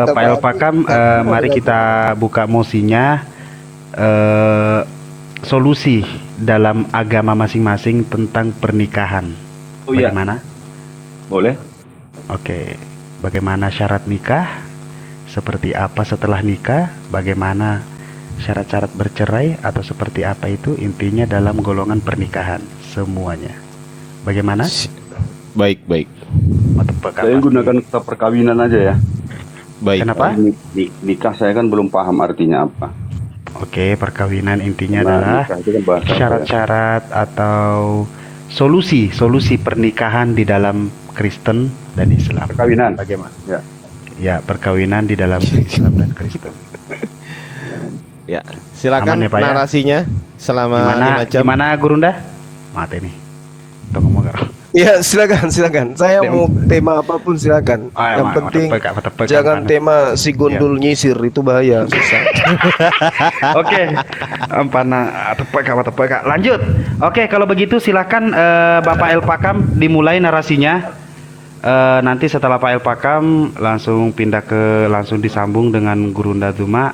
Pak El Pakam, mari kita buka mosinya. eh, Solusi dalam agama masing-masing tentang pernikahan. Oh iya, Bagaimana? boleh. Oke, bagaimana syarat nikah? Seperti apa setelah nikah? Bagaimana syarat-syarat bercerai atau seperti apa itu intinya dalam golongan pernikahan semuanya. Bagaimana? Baik, baik. Matepeka Saya pasti. gunakan kata perkawinan aja ya. Baik. Kenapa? Nikah saya kan belum paham artinya apa. Oke, perkawinan intinya Karena adalah nikah itu kan bahasa apa ya? syarat-syarat atau solusi pernikahan di dalam Kristen dan Islam. Perkawinan. Bagaimana? Ya. Ya, perkawinan di dalam Islam dan Kristen. Ya, silakan Aman ya, Pak, ya? narasinya selama Gimana 5 jam. gimana Gurunda? Mati nih. Tunggu mau gak? Ya, silakan. Saya mau tema apapun silakan. Yang penting jangan tema si gondol nyisir, itu bahaya, susah. Oke, empana tepeka. Lanjut. Oke, kalau begitu silakan Bapak El Pakam dimulai narasinya. Nanti setelah Pak El Pakam langsung langsung disambung dengan Gurunda Duma.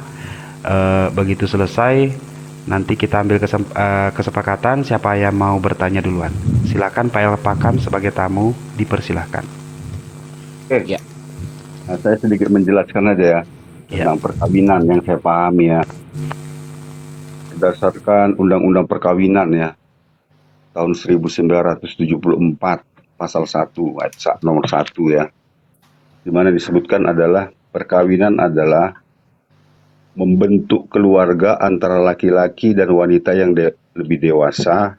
Begitu selesai, nanti kita ambil kesepakatan siapa yang mau bertanya duluan. Silakan Pak El Pakam sebagai tamu dipersilahkan. Oke. Ya. Nah, saya sedikit menjelaskan aja ya tentang perkawinan yang saya pahami ya. Berdasarkan Undang-Undang Perkawinan ya tahun 1974 pasal 1 ayat nomor 1 ya. Di mana disebutkan adalah perkawinan adalah membentuk keluarga antara laki-laki dan wanita yang lebih dewasa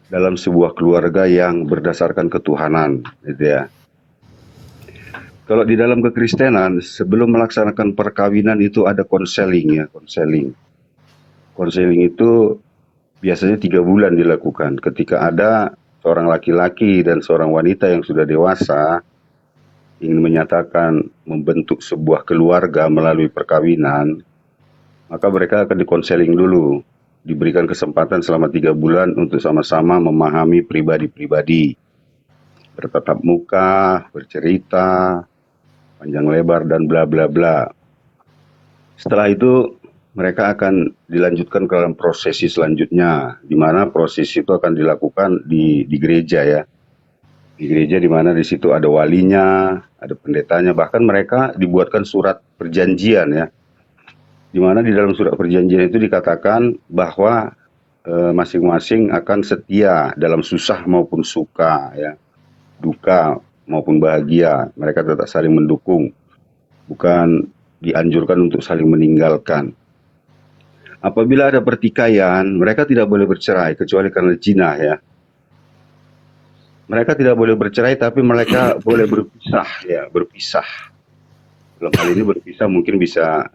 dalam sebuah keluarga yang berdasarkan ketuhanan, gitu ya. Kalau di dalam kekristenan, sebelum melaksanakan perkawinan itu ada konseling ya, konseling. Konseling itu biasanya 3 bulan dilakukan. Ketika ada seorang laki-laki dan seorang wanita yang sudah dewasa ingin menyatakan membentuk sebuah keluarga melalui perkawinan, maka mereka akan dikonseling dulu, diberikan kesempatan selama 3 bulan untuk sama-sama memahami pribadi-pribadi, bertatap muka, bercerita, panjang lebar dan bla bla bla. Setelah itu mereka akan dilanjutkan ke dalam prosesi selanjutnya, di mana prosesi itu akan dilakukan di gereja ya. Di gereja di mana di situ ada walinya, ada pendetanya, bahkan mereka dibuatkan surat perjanjian ya. Di mana di dalam surat perjanjian itu dikatakan bahwa masing-masing akan setia dalam susah maupun suka ya, duka maupun bahagia, mereka tetap saling mendukung, bukan dianjurkan untuk saling meninggalkan. Apabila ada pertikaian, mereka tidak boleh bercerai kecuali karena zina ya. Mereka tidak boleh bercerai, tapi mereka boleh berpisah ya, berpisah. Dalam hal ini berpisah mungkin bisa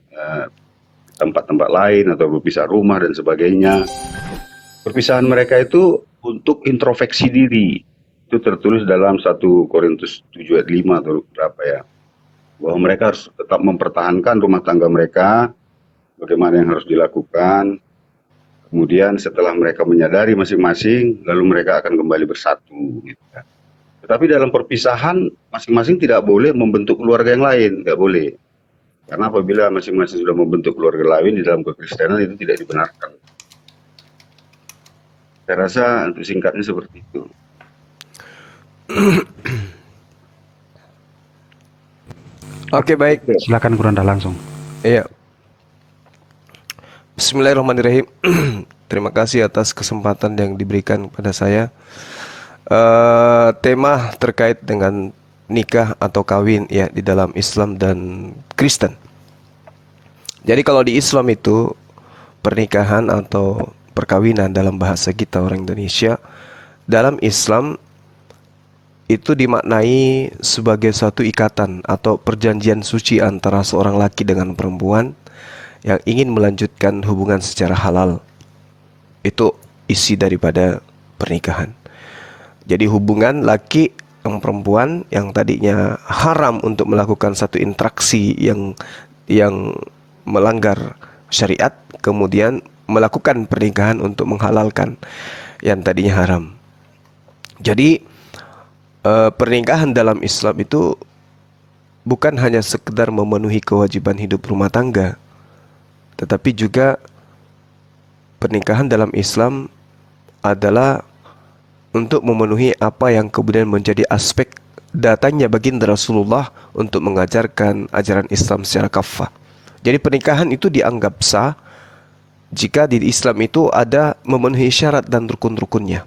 tempat-tempat lain atau berpisah rumah dan sebagainya. Perpisahan mereka itu untuk introspeksi diri. Itu tertulis dalam 1 Korintus 7 ayat 5 atau berapa ya. Bahwa mereka harus tetap mempertahankan rumah tangga mereka, bagaimana yang harus dilakukan. Kemudian setelah mereka menyadari masing-masing, lalu mereka akan kembali bersatu. Gitu. Tetapi dalam perpisahan, masing-masing tidak boleh membentuk keluarga yang lain, nggak boleh. Karena apabila masing-masing sudah membentuk keluarga lain di dalam kekristenan itu tidak dibenarkan. Saya rasa untuk singkatnya seperti itu. Oke, baik. Silakan Gurunda langsung. Iya. Bismillahirrahmanirrahim. Terima kasih atas kesempatan yang diberikan kepada saya. Tema terkait dengan nikah atau kawin ya di dalam Islam dan Kristen. Jadi kalau di Islam itu pernikahan atau perkawinan dalam bahasa kita orang Indonesia, dalam Islam itu dimaknai sebagai suatu ikatan atau perjanjian suci antara seorang laki dengan perempuan yang ingin melanjutkan hubungan secara halal. Itu isi daripada pernikahan. Jadi hubungan laki dan perempuan yang tadinya haram untuk melakukan satu interaksi yang melanggar syariat, kemudian melakukan pernikahan untuk menghalalkan yang tadinya haram. Jadi pernikahan dalam Islam itu bukan hanya sekedar memenuhi kewajiban hidup rumah tangga, tetapi juga pernikahan dalam Islam adalah untuk memenuhi apa yang kemudian menjadi aspek datangnya baginda Rasulullah untuk mengajarkan ajaran Islam secara kafah. Jadi pernikahan itu dianggap sah jika di Islam itu ada memenuhi syarat dan rukun-rukunnya.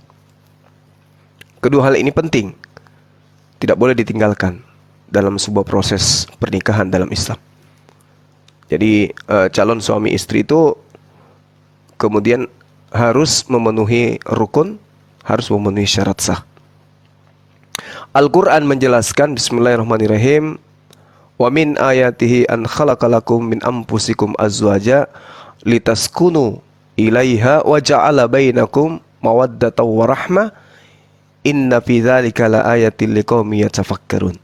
Kedua hal ini penting, tidak boleh ditinggalkan dalam sebuah proses pernikahan dalam Islam. Jadi calon suami istri itu kemudian harus memenuhi rukun, harus memenuhi syarat sah. Al-Quran menjelaskan, bismillahirrahmanirrahim, wa min ayatihi an khalaqalakum min anfusikum azwaja litaskunu ilaiha wa ja'ala bainakum mawaddatan wa rahmah inna fi dzalika laayatil liqaumin yatafakkarun.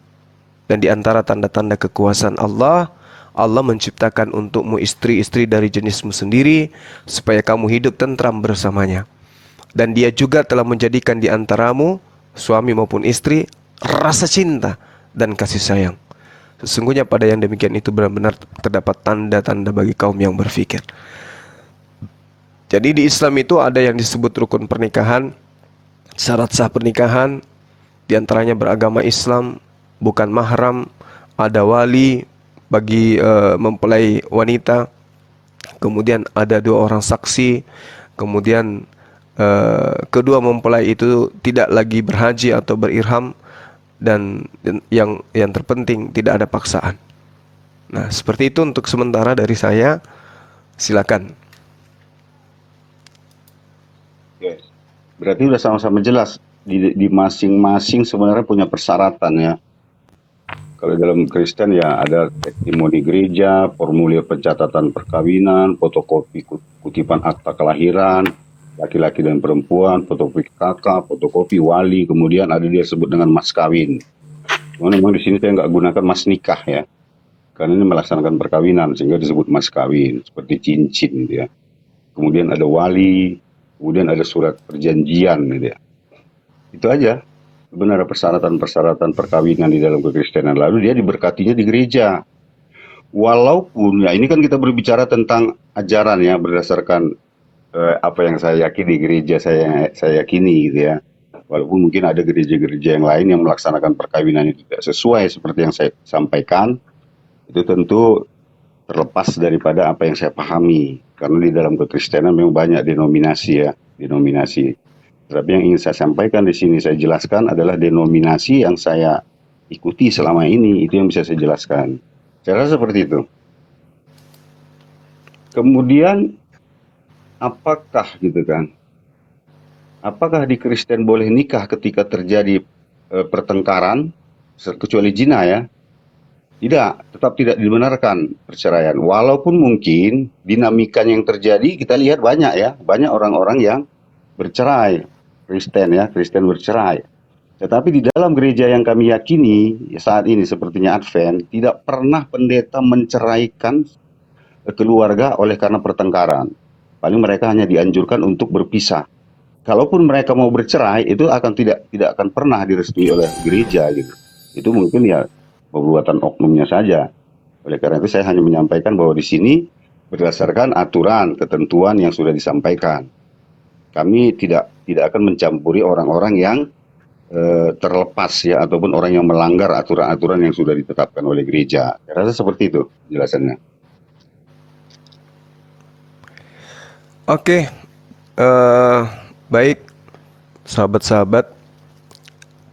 Dan di antara tanda-tanda kekuasaan Allah, Allah menciptakan untukmu istri-istri dari jenismu sendiri supaya kamu hidup tentram bersamanya. Dan Dia juga telah menjadikan di antaramu, suami maupun istri, rasa cinta dan kasih sayang. Sesungguhnya pada yang demikian itu benar-benar terdapat tanda-tanda bagi kaum yang berfikir. Jadi di Islam itu ada yang disebut rukun pernikahan, syarat sah pernikahan, di antaranya beragama Islam, bukan mahram, ada wali bagi mempelai wanita, kemudian ada 2 orang saksi, kemudian kedua mempelai itu tidak lagi berhaji atau berirham, dan yang terpenting tidak ada paksaan. Nah, seperti itu untuk sementara dari saya. Silakan. Oke. Berarti udah sama-sama jelas di masing-masing sebenarnya punya persyaratan ya. Kalau dalam Kristen ya ada testimoni gereja, formulir pencatatan perkawinan, fotokopi kutipan akta kelahiran, laki-laki dan perempuan, fotokopi kakak, fotokopi wali, kemudian ada dia sebut dengan mas kawin. Cuman memang di sini saya nggak gunakan mas nikah ya, karena ini melaksanakan perkawinan sehingga disebut mas kawin, seperti cincin gitu ya. Kemudian ada wali, kemudian ada surat perjanjian gitu ya. Itu aja sebenarnya persyaratan-persyaratan perkawinan di dalam kekristenan. Lalu dia diberkatinya di gereja. Walaupun ya ini kan kita berbicara tentang ajaran ya, berdasarkan apa yang saya yakini, gereja saya yakini gitu ya. Walaupun mungkin ada gereja-gereja yang lain yang melaksanakan perkawinan itu tidak sesuai seperti yang saya sampaikan, itu tentu terlepas daripada apa yang saya pahami. Karena di dalam kekristenan memang banyak denominasi. Tapi yang ingin saya sampaikan di sini, saya jelaskan adalah denominasi yang saya ikuti selama ini, itu yang bisa saya jelaskan. Saya rasa seperti itu. Kemudian apakah gitu kan? Apakah di Kristen boleh nikah ketika terjadi pertengkaran, kecuali zina ya? Tidak, tetap tidak dibenarkan perceraian. Walaupun mungkin dinamikanya yang terjadi kita lihat banyak ya, banyak orang-orang yang bercerai, Kristen bercerai. Tetapi di dalam gereja yang kami yakini saat ini sepertinya Advent, tidak pernah pendeta menceraikan keluarga oleh karena pertengkaran. Paling mereka hanya dianjurkan untuk berpisah. Kalaupun mereka mau bercerai, itu akan tidak akan pernah direstui oleh gereja gitu. Itu mungkin ya perbuatan oknumnya saja. Oleh karena itu saya hanya menyampaikan bahwa di sini berdasarkan aturan, ketentuan yang sudah disampaikan. Kami tidak akan mencampuri orang-orang yang terlepas ya, ataupun orang yang melanggar aturan-aturan yang sudah ditetapkan oleh gereja. Saya rasa seperti itu penjelasannya. Oke, baik sahabat-sahabat,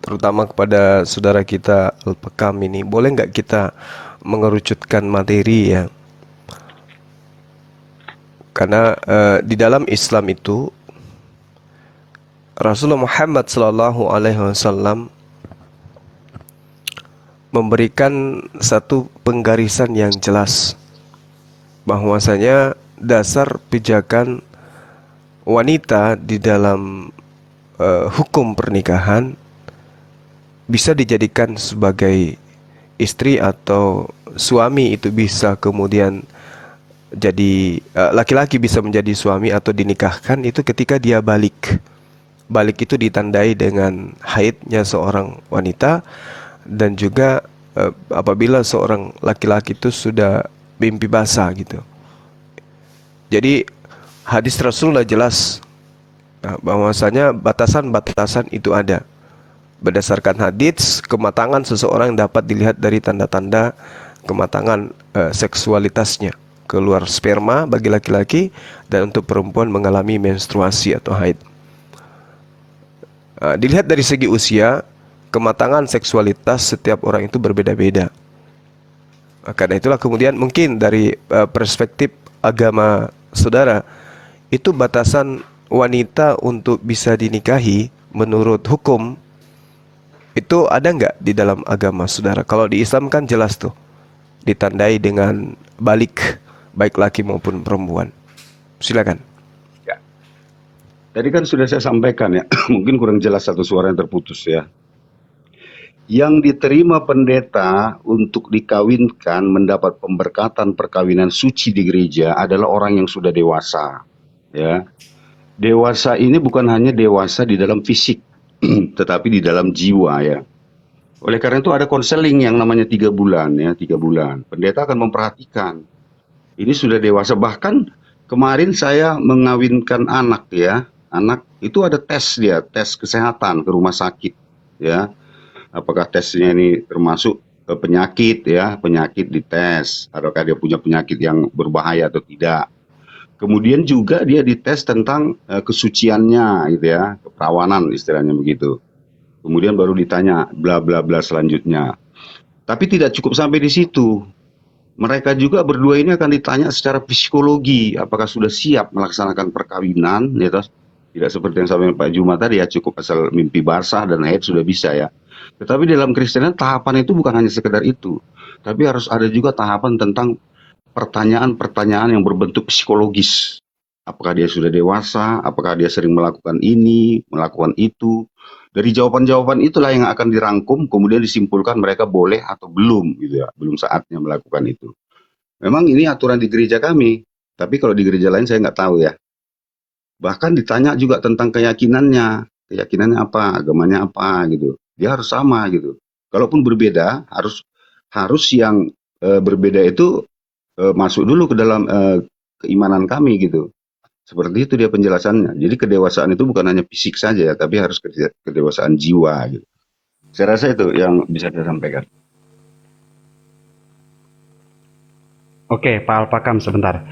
terutama kepada saudara kita Al-Pakam ini, boleh nggak kita mengerucutkan materi ya? Karena di dalam Islam itu Rasulullah Muhammad SAW memberikan satu penggarisan yang jelas bahwasanya dasar pijakan wanita di dalam hukum pernikahan bisa dijadikan sebagai istri atau suami, itu bisa kemudian jadi laki-laki bisa menjadi suami atau dinikahkan itu ketika dia balik. Balik itu ditandai dengan haidnya seorang wanita dan juga apabila seorang laki-laki itu sudah mimpi basah gitu. Jadi hadis Rasulullah jelas bahwasanya batasan-batasan itu ada. Berdasarkan hadis, kematangan seseorang dapat dilihat dari tanda-tanda kematangan seksualitasnya. Keluar sperma bagi laki-laki, dan untuk perempuan mengalami menstruasi atau haid. Dilihat dari segi usia, kematangan seksualitas setiap orang itu berbeda-beda. Karena itulah kemudian mungkin dari perspektif agama saudara, itu batasan wanita untuk bisa dinikahi menurut hukum itu ada nggak di dalam agama saudara? Kalau di Islam kan jelas tuh, ditandai dengan balik, baik laki maupun perempuan. Silakan. Ya. Tadi kan sudah saya sampaikan ya, mungkin kurang jelas satu suara yang terputus ya. Yang diterima pendeta untuk dikawinkan mendapat pemberkatan perkawinan suci di gereja adalah orang yang sudah dewasa. Ya, dewasa ini bukan hanya dewasa di dalam fisik, tetapi di dalam jiwa ya. Oleh karena itu ada konseling yang namanya 3 bulan ya, 3 bulan. Pendeta akan memperhatikan. Ini sudah dewasa. Bahkan kemarin saya mengawinkan anak ya. Anak itu ada tes dia, tes kesehatan ke rumah sakit ya. Apakah tesnya ini termasuk penyakit ya, penyakit dites. Apakah dia punya penyakit yang berbahaya atau tidak. Kemudian juga dia dites tentang kesuciannya gitu ya, keperawanan istilahnya begitu. Kemudian baru ditanya bla bla bla selanjutnya. Tapi tidak cukup sampai di situ. Mereka juga berdua ini akan ditanya secara psikologi, apakah sudah siap melaksanakan perkawinan, ya toh? Tidak seperti yang sampai Pak Juma tadi ya, cukup asal mimpi basah dan haid sudah bisa ya. Tetapi dalam Kristen tahapan itu bukan hanya sekedar itu, tapi harus ada juga tahapan tentang pertanyaan-pertanyaan yang berbentuk psikologis. Apakah dia sudah dewasa? Apakah dia sering melakukan ini, melakukan itu? Dari jawaban-jawaban itulah yang akan dirangkum, kemudian disimpulkan mereka boleh atau belum, gitu ya. Belum saatnya melakukan itu. Memang ini aturan di gereja kami, tapi kalau di gereja lain saya nggak tahu ya. Bahkan ditanya juga tentang keyakinannya apa, agamanya apa, gitu. Dia harus sama, gitu. Kalaupun berbeda, harus yang berbeda itu masuk dulu ke dalam keimanan kami gitu. Seperti itu dia penjelasannya. Jadi kedewasaan itu bukan hanya fisik saja ya, tapi harus kedewasaan jiwa gitu. Saya rasa itu yang bisa saya sampaikan. Oke, Pak Alpakam sebentar.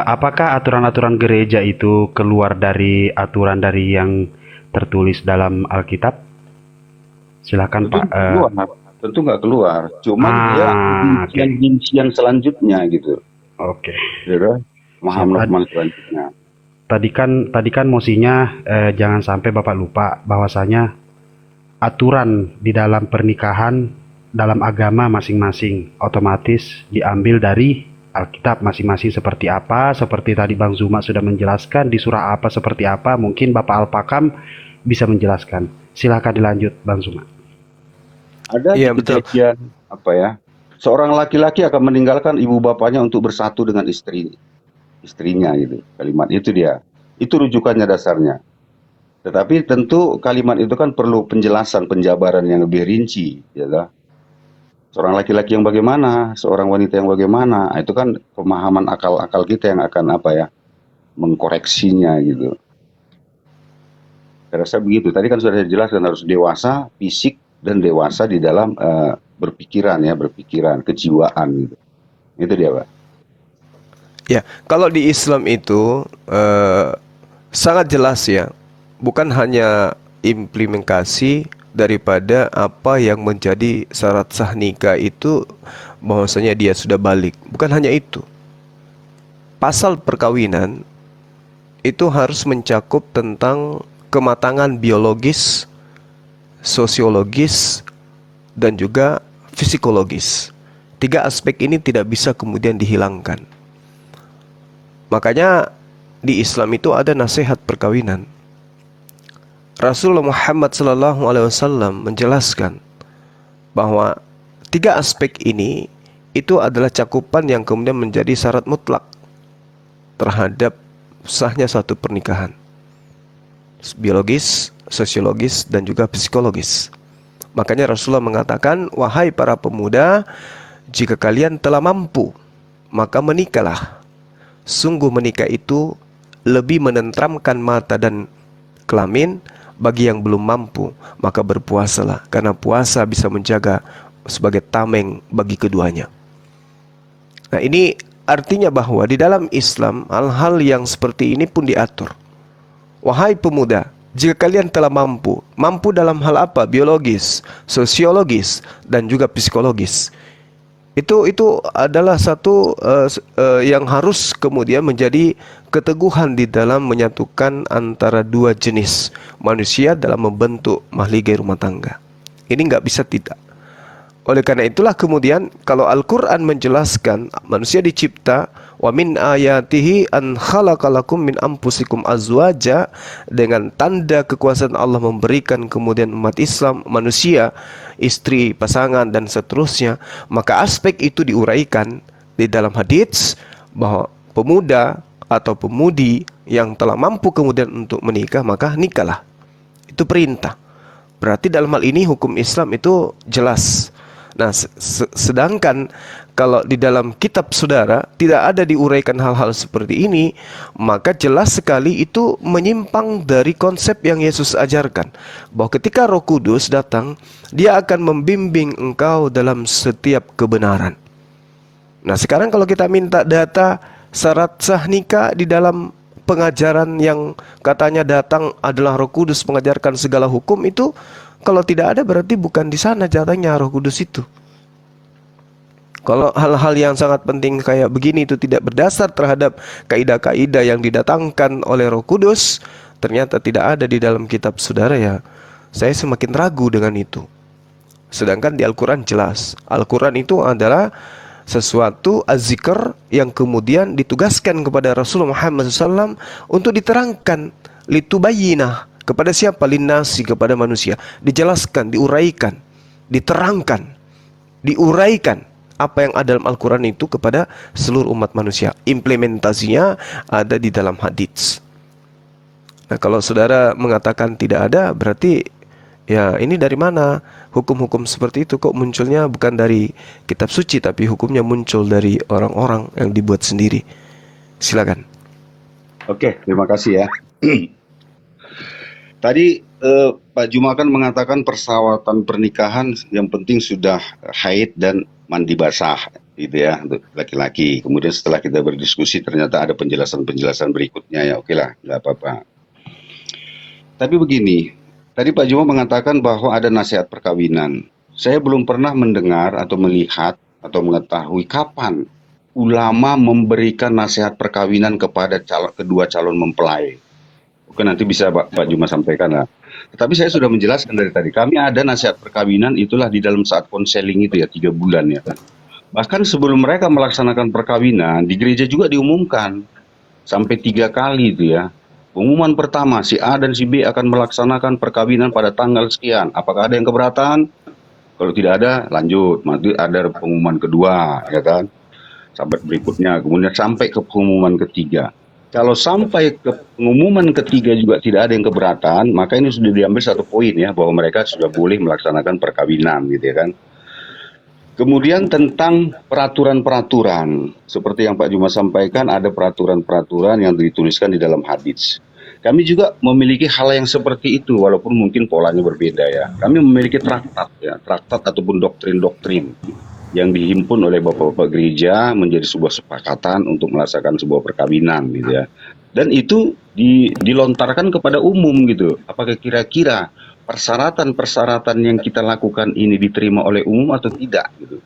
Apakah aturan-aturan gereja itu keluar dari aturan dari yang tertulis dalam Alkitab? Silakan Tentu Pak. nggak keluar, tentu nggak keluar. Cuman dia Oke. rincian selanjutnya gitu. Oke. Gitu. Siap. Pemahaman selanjutnya. Tadi kan mosinya jangan sampai Bapak lupa bahwasanya aturan di dalam pernikahan dalam agama masing-masing otomatis diambil dari Alkitab masing-masing seperti apa, seperti tadi Bang Zuma sudah menjelaskan di surah apa seperti apa, mungkin Bapak Alpakam bisa menjelaskan. Silakan dilanjut Bang Zuma. Ada Iya, di betul. kejadian apa ya? Seorang laki-laki akan meninggalkan ibu bapaknya untuk bersatu dengan istrinya gitu. Kalimat itu dia. Itu rujukannya dasarnya. Tetapi tentu kalimat itu kan perlu penjelasan, penjabaran yang lebih rinci, ya kan? Seorang laki-laki yang bagaimana, seorang wanita yang bagaimana, itu kan pemahaman akal-akal kita yang akan apa ya, mengkoreksinya gitu. Saya rasa begitu. Tadi kan sudah saya jelaskan harus dewasa fisik dan dewasa di dalam berpikiran, kejiwaan gitu. Itu dia, Pak. Ya, kalau di Islam itu sangat jelas ya, bukan hanya implementasi daripada apa yang menjadi syarat sah nikah itu bahwasanya dia sudah balik. Bukan hanya itu. Pasal perkawinan itu harus mencakup tentang kematangan biologis, sosiologis, dan juga psikologis. 3 aspek ini tidak bisa kemudian dihilangkan. Makanya di Islam itu ada nasihat perkawinan. Rasulullah Muhammad SAW menjelaskan bahwa 3 aspek ini itu adalah cakupan yang kemudian menjadi syarat mutlak terhadap sahnya satu pernikahan. Biologis, sosiologis, dan juga psikologis. Makanya Rasulullah mengatakan, wahai para pemuda, jika kalian telah mampu, maka menikahlah. Sungguh menikah itu lebih menenteramkan mata dan kelamin. Bagi yang belum mampu, maka berpuasalah, karena puasa bisa menjaga sebagai tameng bagi keduanya. Nah, ini artinya bahwa di dalam Islam hal-hal yang seperti ini pun diatur. Wahai pemuda, jika kalian telah mampu dalam hal apa? Biologis, sosiologis, dan juga psikologis. Itu adalah satu yang harus kemudian menjadi keteguhan di dalam menyatukan antara dua jenis manusia dalam membentuk mahligai rumah tangga. Ini nggak bisa tidak. Oleh karena itulah kemudian kalau Al-Quran menjelaskan manusia dicipta, wa min ayatihi an khalaqalakum min anfusikum azwaja, dengan tanda kekuasaan Allah memberikan kemudian umat Islam, manusia, istri, pasangan, dan seterusnya. Maka aspek itu diuraikan di dalam hadits bahwa pemuda atau pemudi yang telah mampu kemudian untuk menikah, maka nikahlah. Itu perintah. Berarti dalam hal ini hukum Islam itu jelas. Nah, sedangkan kalau di dalam kitab saudara tidak ada diuraikan hal-hal seperti ini, maka jelas sekali itu menyimpang dari konsep yang Yesus ajarkan, bahwa ketika Roh Kudus datang, dia akan membimbing engkau dalam setiap kebenaran. Nah, sekarang kalau kita minta data syarat sah nikah di dalam pengajaran yang katanya datang adalah Roh Kudus mengajarkan segala hukum, itu kalau tidak ada berarti bukan di sana jatahnya Roh Kudus itu. Kalau hal-hal yang sangat penting kayak begini itu tidak berdasar terhadap kaidah-kaidah yang didatangkan oleh Roh Kudus, ternyata tidak ada di dalam kitab saudara, ya saya semakin ragu dengan itu. Sedangkan di Al-Quran jelas, Al-Quran itu adalah sesuatu az-zikr yang kemudian ditugaskan kepada Rasulullah Muhammad SAW untuk diterangkan, litubayyinah, kepada siapa? Linnasi, kepada manusia. Dijelaskan, diuraikan, diterangkan, diuraikan apa yang ada dalam Al-Quran itu kepada seluruh umat manusia. Implementasinya ada di dalam hadits. Nah, kalau saudara mengatakan tidak ada, berarti ya ini dari mana? Hukum-hukum seperti itu kok munculnya bukan dari kitab suci, tapi hukumnya muncul dari orang-orang yang dibuat sendiri. Silakan. Oke, terima kasih ya. Tadi Pak Juma kan mengatakan persyaratan pernikahan yang penting sudah haid dan mandi basah, gitu ya, untuk laki-laki. Kemudian setelah kita berdiskusi ternyata ada penjelasan-penjelasan berikutnya, ya oke lah, nggak apa-apa. Tapi begini, tadi Pak Juma mengatakan bahwa ada nasihat perkawinan. Saya belum pernah mendengar atau melihat atau mengetahui kapan ulama memberikan nasihat perkawinan kepada kedua calon mempelai. Oke, nanti bisa Pak Juma sampaikan lah. Tetapi saya sudah menjelaskan dari tadi, kami ada nasihat perkawinan itulah di dalam saat konseling itu ya, 3 bulan ya. Bahkan sebelum mereka melaksanakan perkawinan, di gereja juga diumumkan sampai 3 kali itu ya. Pengumuman pertama, si A dan si B akan melaksanakan perkawinan pada tanggal sekian. Apakah ada yang keberatan? Kalau tidak ada, lanjut. Nanti ada pengumuman kedua, ya kan? Sampai berikutnya, kemudian sampai ke pengumuman ketiga. Kalau sampai ke pengumuman ketiga juga tidak ada yang keberatan, maka ini sudah diambil satu poin ya, bahwa mereka sudah boleh melaksanakan perkawinan, gitu ya kan. Kemudian tentang peraturan-peraturan, seperti yang Pak Juma sampaikan, ada peraturan-peraturan yang dituliskan di dalam hadits. Kami juga memiliki hal yang seperti itu, walaupun mungkin polanya berbeda ya. Kami memiliki traktat ya, traktat ataupun doktrin-doktrin yang dihimpun oleh bapak-bapak gereja menjadi sebuah sepakatan untuk melaksanakan sebuah perkawinan, gitu ya. Dan itu dilontarkan kepada umum gitu. Apakah kira-kira persyaratan-persyaratan yang kita lakukan ini diterima oleh umum atau tidak gitu.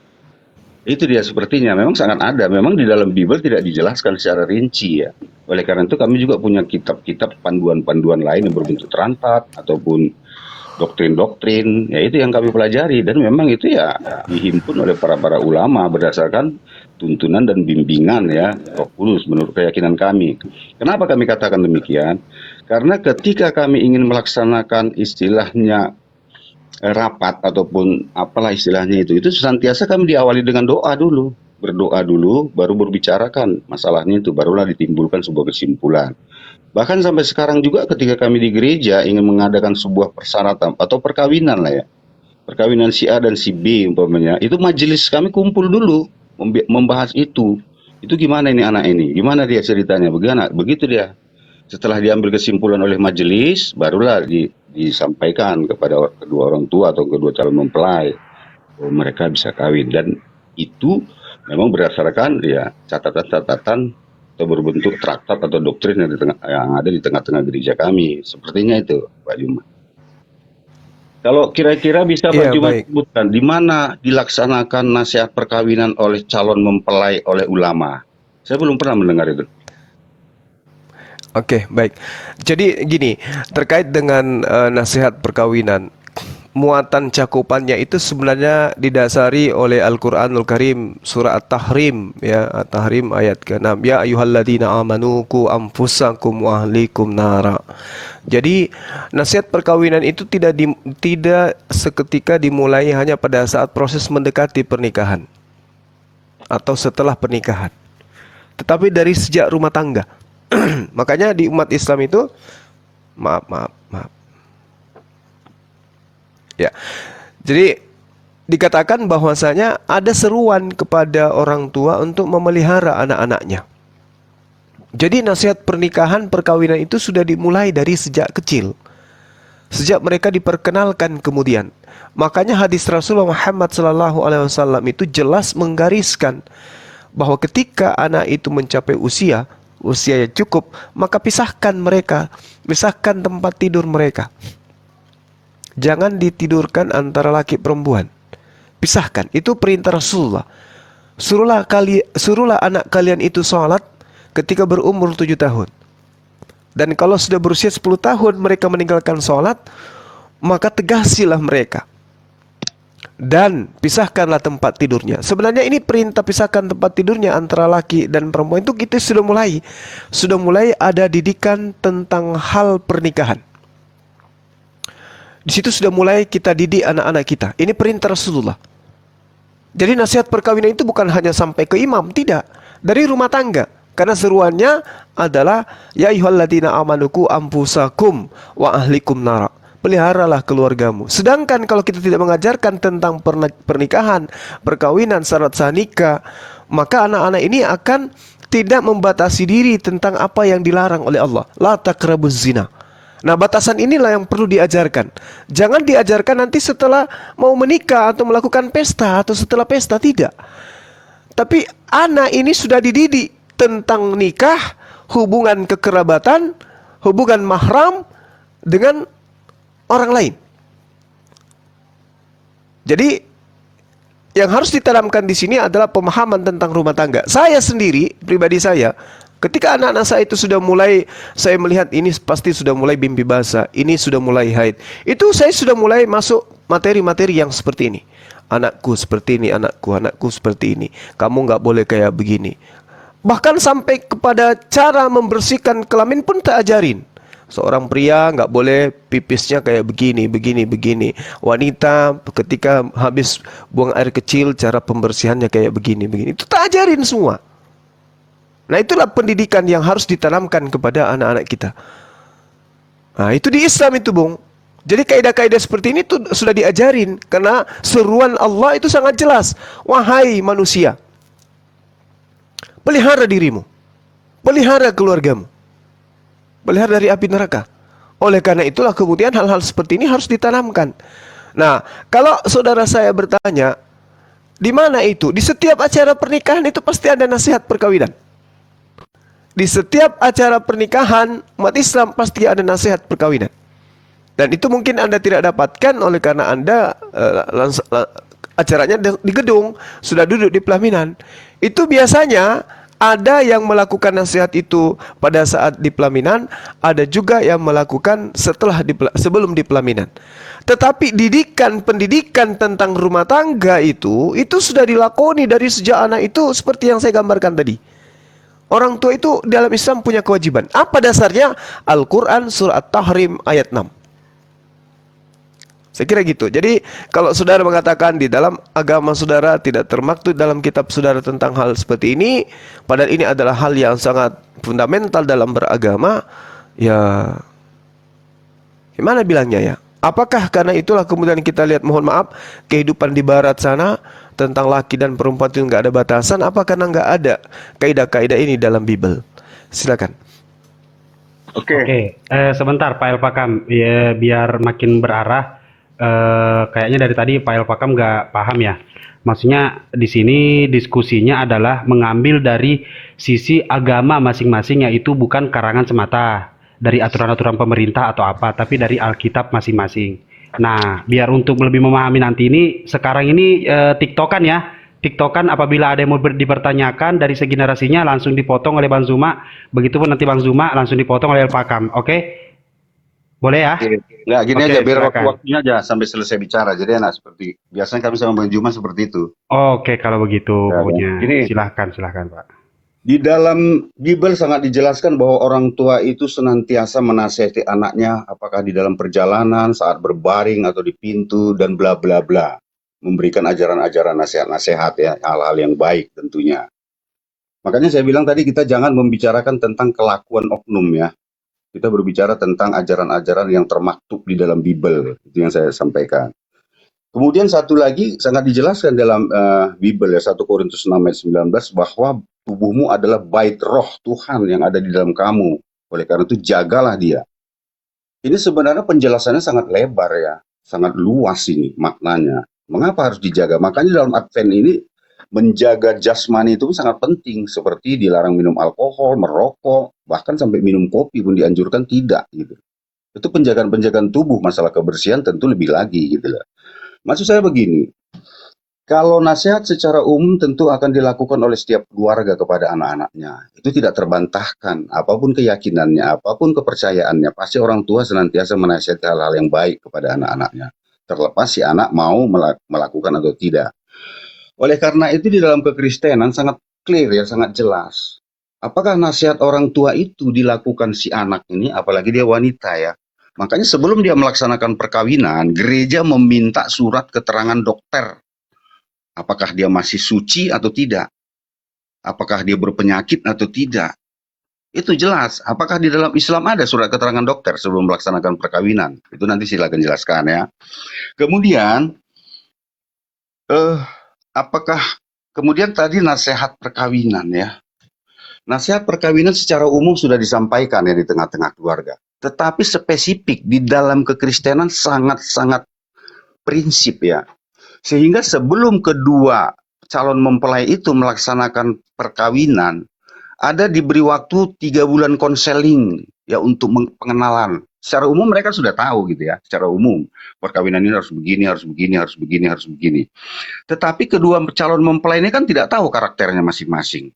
Itu dia sepertinya, memang sangat ada. Memang di dalam Bible tidak dijelaskan secara rinci ya. Oleh karena itu kami juga punya kitab-kitab panduan-panduan lain yang berbentuk traktat ataupun doktrin-doktrin, ya itu yang kami pelajari, dan memang itu ya dihimpun oleh para ulama berdasarkan tuntunan dan bimbingan ya Roh Kudus menurut keyakinan kami. Kenapa kami katakan demikian? Karena ketika kami ingin melaksanakan istilahnya rapat ataupun apalah istilahnya itu senantiasa kami diawali dengan doa dulu, berdoa dulu, baru berbicarakan masalahnya itu, barulah ditimbulkan sebuah kesimpulan. Bahkan sampai sekarang juga ketika kami di gereja ingin mengadakan sebuah persyaratan atau perkawinan lah ya, perkawinan si A dan si B umpamanya, itu majelis kami kumpul dulu membahas itu. Itu gimana ini anak ini? Gimana dia ceritanya? Bagaimana? Begitu dia. Setelah diambil kesimpulan oleh majelis, barulah disampaikan kepada kedua orang tua atau kedua calon mempelai bahwa mereka bisa kawin, dan itu memang berdasarkan ya catatan-catatan atau berbentuk traktat atau doktrin yang ada di tengah-tengah gereja kami. Sepertinya itu, Pak Juma. Kalau kira-kira bisa Pak Iya, Juma baik. sebutkan di mana dilaksanakan nasihat perkawinan oleh calon mempelai oleh ulama? Saya belum pernah mendengar itu. Oke, baik. Jadi gini, terkait dengan nasihat perkawinan, muatan cakupannya itu sebenarnya didasari oleh Al-Qur'anul Karim surah At-Tahrim, ya, At-Tahrim ayat ke-6. Ya ayyuhalladzina amanu qu anfusakum wa ahlikum nara. Jadi nasihat perkawinan itu tidak seketika dimulai hanya pada saat proses mendekati pernikahan atau setelah pernikahan, tetapi dari sejak rumah tangga. Makanya di umat Islam itu, maaf. Ya. Jadi dikatakan bahwasanya ada seruan kepada orang tua untuk memelihara anak-anaknya. Jadi nasihat pernikahan perkawinan itu sudah dimulai dari sejak kecil. Sejak mereka diperkenalkan kemudian. Makanya hadis Rasulullah Muhammad SAW itu jelas menggariskan bahwa ketika anak itu mencapai usia yang cukup, maka pisahkan mereka, pisahkan tempat tidur mereka. Jangan ditidurkan antara laki perempuan. Pisahkan. Itu perintah Rasulullah. Suruhlah anak kalian itu sholat ketika berumur 7 tahun. Dan kalau sudah berusia 10 tahun mereka meninggalkan sholat, maka tegasilah mereka. Dan pisahkanlah tempat tidurnya. Sebenarnya ini perintah pisahkan tempat tidurnya antara laki dan perempuan itu kita sudah mulai ada didikan tentang hal pernikahan. Di situ sudah mulai kita didik anak-anak kita. Ini perintah Rasulullah. Jadi nasihat perkawinan itu bukan hanya sampai ke imam, tidak. Dari rumah tangga. Karena seruannya adalah ya ayyuhalladzina amanu qu anfusakum wa ahlikum nara. Peliharalah keluargamu. Sedangkan kalau kita tidak mengajarkan tentang pernikahan, perkawinan, syarat sah nikah, maka anak-anak ini akan tidak membatasi diri tentang apa yang dilarang oleh Allah. La taqrabuz zina. Nah, batasan inilah yang perlu diajarkan. Jangan diajarkan nanti setelah mau menikah atau melakukan pesta atau setelah pesta, tidak. Tapi anak ini sudah dididik tentang nikah, hubungan kekerabatan, hubungan mahram dengan orang lain. Jadi yang harus ditanamkan di sini adalah pemahaman tentang rumah tangga. Saya sendiri, pribadi saya, ketika anak-anak saya itu sudah mulai, saya melihat ini pasti sudah mulai mimpi basah, ini sudah mulai haid. Itu saya sudah mulai masuk materi-materi yang seperti ini. Anakku seperti ini, anakku seperti ini. Kamu nggak boleh kayak begini. Bahkan sampai kepada cara membersihkan kelamin pun tak ajarin. Seorang pria nggak boleh pipisnya kayak begini. Wanita ketika habis buang air kecil, cara pembersihannya kayak begini. Itu tak ajarin semua. Nah, itulah pendidikan yang harus ditanamkan kepada anak-anak kita. Nah, itu di Islam itu, Bung. Jadi kaidah-kaidah seperti ini tuh sudah diajarin. Karena seruan Allah itu sangat jelas. Wahai manusia, pelihara dirimu, pelihara keluargamu, pelihara dari api neraka. Oleh karena itulah kemudian hal-hal seperti ini harus ditanamkan. Nah, kalau saudara saya bertanya, di mana itu? Di setiap acara pernikahan itu pasti ada nasihat perkawinan. Di setiap acara pernikahan umat Islam pasti ada nasihat perkawinan. Dan itu mungkin Anda tidak dapatkan oleh karena Anda acaranya di gedung, sudah duduk di pelaminan. Itu biasanya ada yang melakukan nasihat itu pada saat di pelaminan, ada juga yang melakukan sebelum di pelaminan. Tetapi pendidikan tentang rumah tangga itu sudah dilakoni dari sejak anak itu seperti yang saya gambarkan tadi. Orang tua itu dalam Islam punya kewajiban. Apa dasarnya? Al-Quran surah At-Tahrim ayat 6. Saya kira gitu. Jadi kalau saudara mengatakan di dalam agama saudara tidak termaktub dalam kitab saudara tentang hal seperti ini, padahal ini adalah hal yang sangat fundamental dalam beragama, ya gimana bilangnya ya? Apakah karena itulah kemudian kita lihat, mohon maaf, kehidupan di barat sana tentang laki dan perempuan itu nggak ada batasan? Apa karena nggak ada kaidah-kaidah ini dalam Bible? Silakan. Oke, sebentar Pak El Pakam, ya, biar makin berarah. Kayaknya dari tadi Pak El Pakam nggak paham ya. Maksudnya di sini diskusinya adalah mengambil dari sisi agama masing-masing, yaitu bukan karangan semata dari aturan-aturan pemerintah atau apa, tapi dari Alkitab masing-masing. Nah, biar untuk lebih memahami nanti ini, sekarang ini TikTokan ya. TikTokan apabila ada yang mau dipertanyakan dari segi narasinya langsung dipotong oleh Bang Zuma, begitupun nanti Bang Zuma langsung dipotong oleh El Pakam. Oke? Boleh ya? Nggak, gini Oke, aja, biar silakan. waktunya aja sampai selesai bicara. Jadi enak seperti biasanya kami sama Bang Juma seperti itu. Oke, kalau begitu Ya, pokoknya gini, silahkan Pak. di dalam Bible sangat dijelaskan bahwa orang tua itu senantiasa menasihati anaknya, apakah di dalam perjalanan, saat berbaring atau di pintu, dan bla bla bla. Memberikan ajaran-ajaran nasihat-nasihat ya, hal-hal yang baik tentunya. Makanya saya bilang tadi kita jangan membicarakan tentang kelakuan oknum ya. Kita berbicara tentang ajaran-ajaran yang termaktub di dalam Bible. Itu yang saya sampaikan. Kemudian satu lagi sangat dijelaskan dalam Bible ya, 1 Korintus 6 ayat 19, bahwa tubuhmu adalah bait roh Tuhan yang ada di dalam kamu. Oleh karena itu jagalah dia. Ini sebenarnya penjelasannya sangat lebar ya, sangat luas ini maknanya. Mengapa harus dijaga? Makanya dalam Advent ini menjaga jasmani itu sangat penting, seperti dilarang minum alkohol, merokok, bahkan sampai minum kopi pun dianjurkan tidak gitu. Itu penjagaan-penjagaan tubuh, masalah kebersihan tentu lebih lagi gitu lah. Maksud saya begini, kalau nasihat secara umum tentu akan dilakukan oleh setiap keluarga kepada anak-anaknya. Itu tidak terbantahkan, apapun keyakinannya, apapun kepercayaannya, pasti orang tua senantiasa menasihati hal-hal yang baik kepada anak-anaknya. Terlepas si anak mau melakukan atau tidak. Oleh karena itu di dalam kekristenan sangat clear ya, sangat jelas. Apakah nasihat orang tua itu dilakukan si anak ini, apalagi dia wanita ya. Makanya sebelum dia melaksanakan perkawinan, gereja meminta surat keterangan dokter. Apakah dia masih suci atau tidak? Apakah dia berpenyakit atau tidak? Itu jelas. Apakah di dalam Islam ada surat keterangan dokter sebelum melaksanakan perkawinan? Itu nanti silakan jelaskan ya. Kemudian, apakah kemudian tadi nasihat perkawinan ya? Nasihat perkawinan secara umum sudah disampaikan ya di tengah-tengah keluarga. Tetapi spesifik di dalam kekristenan sangat-sangat prinsip ya. Sehingga sebelum kedua calon mempelai itu melaksanakan perkawinan, ada diberi waktu 3 bulan konseling ya untuk pengenalan. Secara umum mereka sudah tahu gitu ya, secara umum perkawinan ini harus begini, harus begini, harus begini, harus begini. Tetapi kedua calon mempelai ini kan tidak tahu karakternya masing-masing.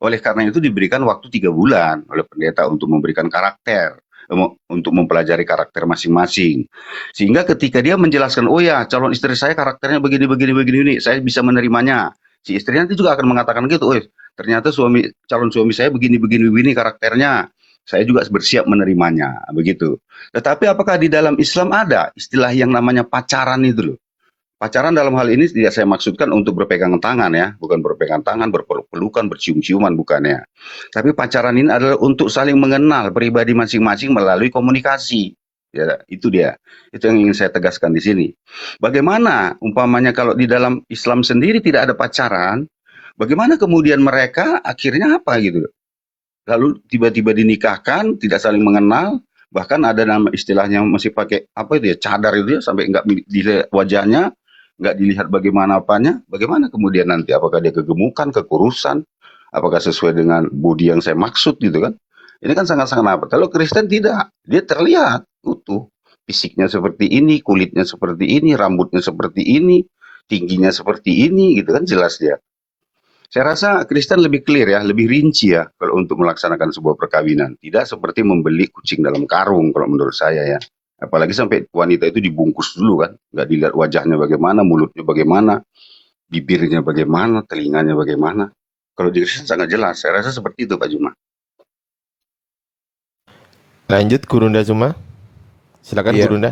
Oleh karena itu diberikan waktu 3 bulan oleh pendeta untuk memberikan karakter, untuk mempelajari karakter masing-masing. Sehingga ketika dia menjelaskan, oh ya calon istri saya karakternya begini, begini, begini, saya bisa menerimanya. Si istri nanti juga akan mengatakan gitu, oh ternyata calon suami saya begini, begini, begini karakternya. Saya juga bersiap menerimanya, begitu. Tetapi apakah di dalam Islam ada istilah yang namanya pacaran itu loh? Pacaran dalam hal ini tidak saya maksudkan untuk berpegangan tangan ya, bukan berpegangan tangan, berpelukan, bercium-ciuman bukan ya. Tapi pacaran ini adalah untuk saling mengenal pribadi masing-masing melalui komunikasi. Ya, itu dia. Itu yang ingin saya tegaskan di sini. Bagaimana umpamanya kalau di dalam Islam sendiri tidak ada pacaran, bagaimana kemudian mereka akhirnya apa gitu? Lalu tiba-tiba dinikahkan, tidak saling mengenal, bahkan ada nama istilahnya masih pakai apa itu ya, cadar itu ya, sampai nggak dilihat wajahnya, nggak dilihat bagaimana apanya, bagaimana kemudian nanti apakah dia kegemukan, kekurusan, apakah sesuai dengan budi yang saya maksud gitu kan? Ini kan sangat-sangat apa? Kalau Kristen tidak, dia terlihat utuh, fisiknya seperti ini, kulitnya seperti ini, rambutnya seperti ini, tingginya seperti ini, gitu kan jelas dia. Saya rasa Kristen lebih clear ya, lebih rinci ya kalau untuk melaksanakan sebuah perkawinan. Tidak seperti membeli kucing dalam karung kalau menurut saya ya. Apalagi sampai wanita itu dibungkus dulu kan. Nggak dilihat wajahnya bagaimana, mulutnya bagaimana, bibirnya bagaimana, telinganya bagaimana. Kalau di Kristen sangat jelas. Saya rasa seperti itu Pak Juma. Lanjut Gurunda Zuma. Silakan Iya. Gurunda.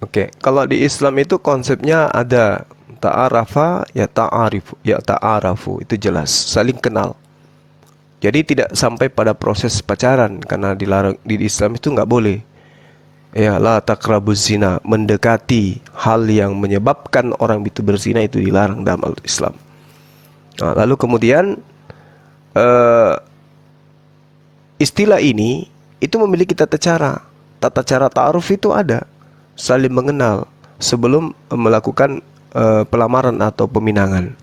Oke, kalau di Islam itu konsepnya ada ta'arafa ya ta'arifu, ya ta'arafu, itu jelas, saling kenal. Jadi tidak sampai pada proses pacaran karena dilarang di Islam itu nggak boleh. Ya, la taqrabuz zina, mendekati hal yang menyebabkan orang itu berzina itu dilarang dalam Islam. Nah, lalu kemudian eh, istilah ini itu memiliki tata cara. Tata cara ta'aruf itu ada, saling mengenal sebelum melakukan pelamaran atau peminangan.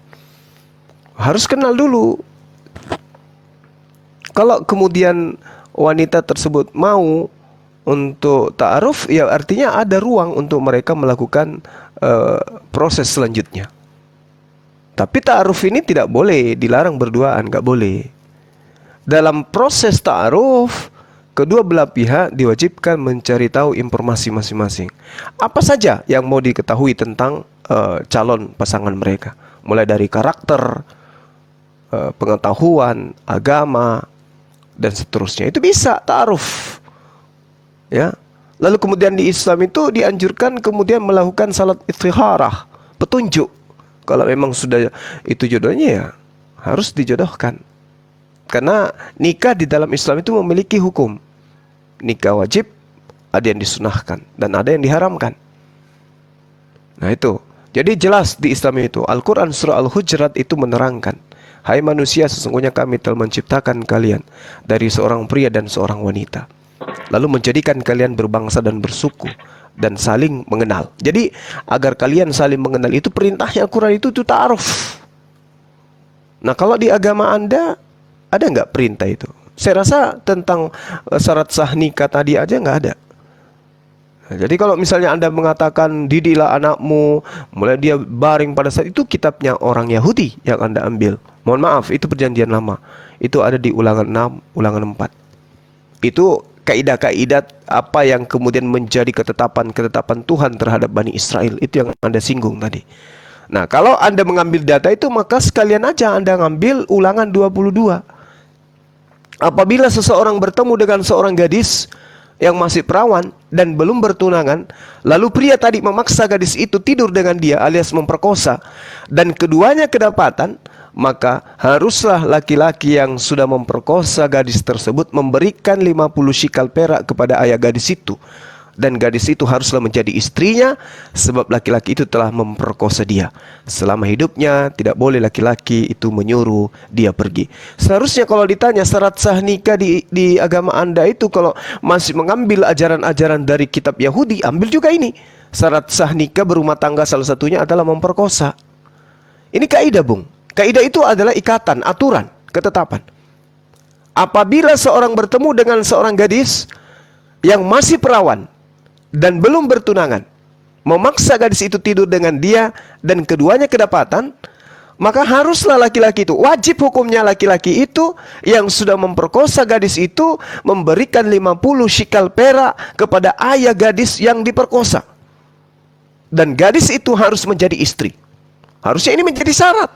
Harus kenal dulu. Kalau kemudian wanita tersebut mau untuk ta'aruf, ya artinya ada ruang untuk mereka melakukan proses selanjutnya. Tapi ta'aruf ini tidak boleh, dilarang berduaan, nggak boleh. Dalam proses ta'aruf, kedua belah pihak diwajibkan mencari tahu informasi masing-masing. Apa saja yang mau diketahui tentang calon pasangan mereka, mulai dari karakter, pengetahuan, agama, dan seterusnya. Itu bisa ta'aruf. Ya. Lalu kemudian di Islam itu dianjurkan kemudian melakukan salat istikharah, petunjuk. Kalau memang sudah itu jodohnya, ya harus dijodohkan. Karena nikah di dalam Islam itu memiliki hukum. Nikah wajib, ada yang disunahkan dan ada yang diharamkan. Nah itu. Jadi jelas di Islam itu, Al-Quran surah Al-Hujurat itu menerangkan, hai manusia, sesungguhnya kami telah menciptakan kalian dari seorang pria dan seorang wanita, lalu menjadikan kalian berbangsa dan bersuku dan saling mengenal. Jadi agar kalian saling mengenal itu perintahnya Al-Quran itu ta'aruf. Nah kalau di agama Anda ada nggak perintah itu? Saya rasa tentang syarat sah nikah tadi aja nggak ada. Nah, jadi kalau misalnya Anda mengatakan didilah anakmu, mulai dia baring pada saat itu, kitabnya orang Yahudi yang Anda ambil. Mohon maaf, itu perjanjian lama. Itu ada di ulangan 6, ulangan 4. Itu kaidah-kaidah apa yang kemudian menjadi ketetapan Tuhan terhadap Bani Israel. Itu yang Anda singgung tadi. Nah, kalau Anda mengambil data itu, maka sekalian aja Anda ngambil ulangan 22. Apabila seseorang bertemu dengan seorang gadis yang masih perawan dan belum bertunangan, lalu pria tadi memaksa gadis itu tidur dengan dia alias memperkosa, dan keduanya kedapatan, maka haruslah laki-laki yang sudah memperkosa gadis tersebut memberikan 50 shikal perak kepada ayah gadis itu. Dan gadis itu haruslah menjadi istrinya, sebab laki-laki itu telah memperkosa dia. Selama hidupnya tidak boleh laki-laki itu menyuruh dia pergi. Seharusnya kalau ditanya syarat sah nikah di agama Anda itu, kalau masih mengambil ajaran-ajaran dari kitab Yahudi, ambil juga ini. Syarat sah nikah berumah tangga salah satunya adalah memperkosa. Ini kaidah, Bung. Kaidah itu adalah ikatan, aturan, ketetapan. Apabila seorang bertemu dengan seorang gadis yang masih perawan dan belum bertunangan, memaksa gadis itu tidur dengan dia, dan keduanya kedapatan, maka haruslah laki-laki itu, wajib hukumnya laki-laki itu yang sudah memperkosa gadis itu memberikan 50 shikal perak kepada ayah gadis yang diperkosa. Dan gadis itu harus menjadi istri. Harusnya ini menjadi syarat.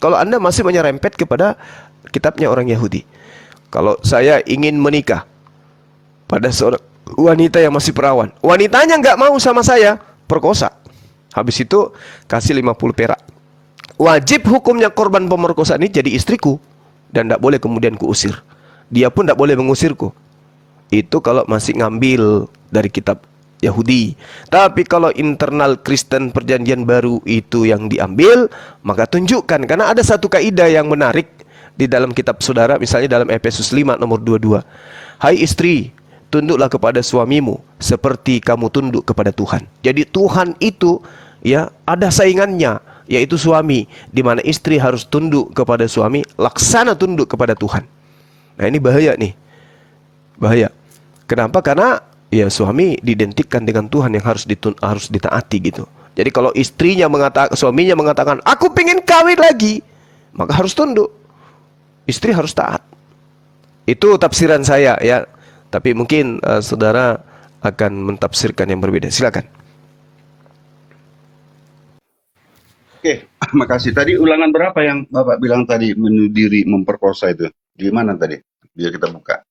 Kalau Anda masih menyerempet kepada kitabnya orang Yahudi. Kalau saya ingin menikah pada seorang wanita yang masih perawan, wanitanya nggak mau sama saya, perkosa. Habis itu kasih 50 perak. Wajib hukumnya korban pemerkosaan ini jadi istriku, dan tidak boleh kemudian kuusir. Dia pun tidak boleh mengusirku. Itu kalau masih ngambil dari kitab Yahudi. Tapi kalau internal Kristen perjanjian baru itu yang diambil, maka tunjukkan. Karena ada satu kaidah yang menarik di dalam kitab saudara, misalnya dalam Efesus 5 nomor 22. Hai istri, tunduklah kepada suamimu seperti kamu tunduk kepada Tuhan. Jadi Tuhan itu ya ada saingannya, yaitu suami, di mana istri harus tunduk kepada suami, laksana tunduk kepada Tuhan. Nah ini bahaya nih, bahaya. Kenapa? Karena ya suami diidentikan dengan Tuhan yang harus ditaati gitu. Jadi kalau suaminya mengatakan aku pengen kawin lagi, maka harus tunduk. Istri harus taat. Itu tafsiran saya ya. Tapi mungkin saudara akan mentafsirkan yang berbeda. Silakan. Oke, makasih. Tadi ulangan berapa yang Bapak bilang tadi bunuh diri memperkosa itu? Di mana tadi? Biar kita buka.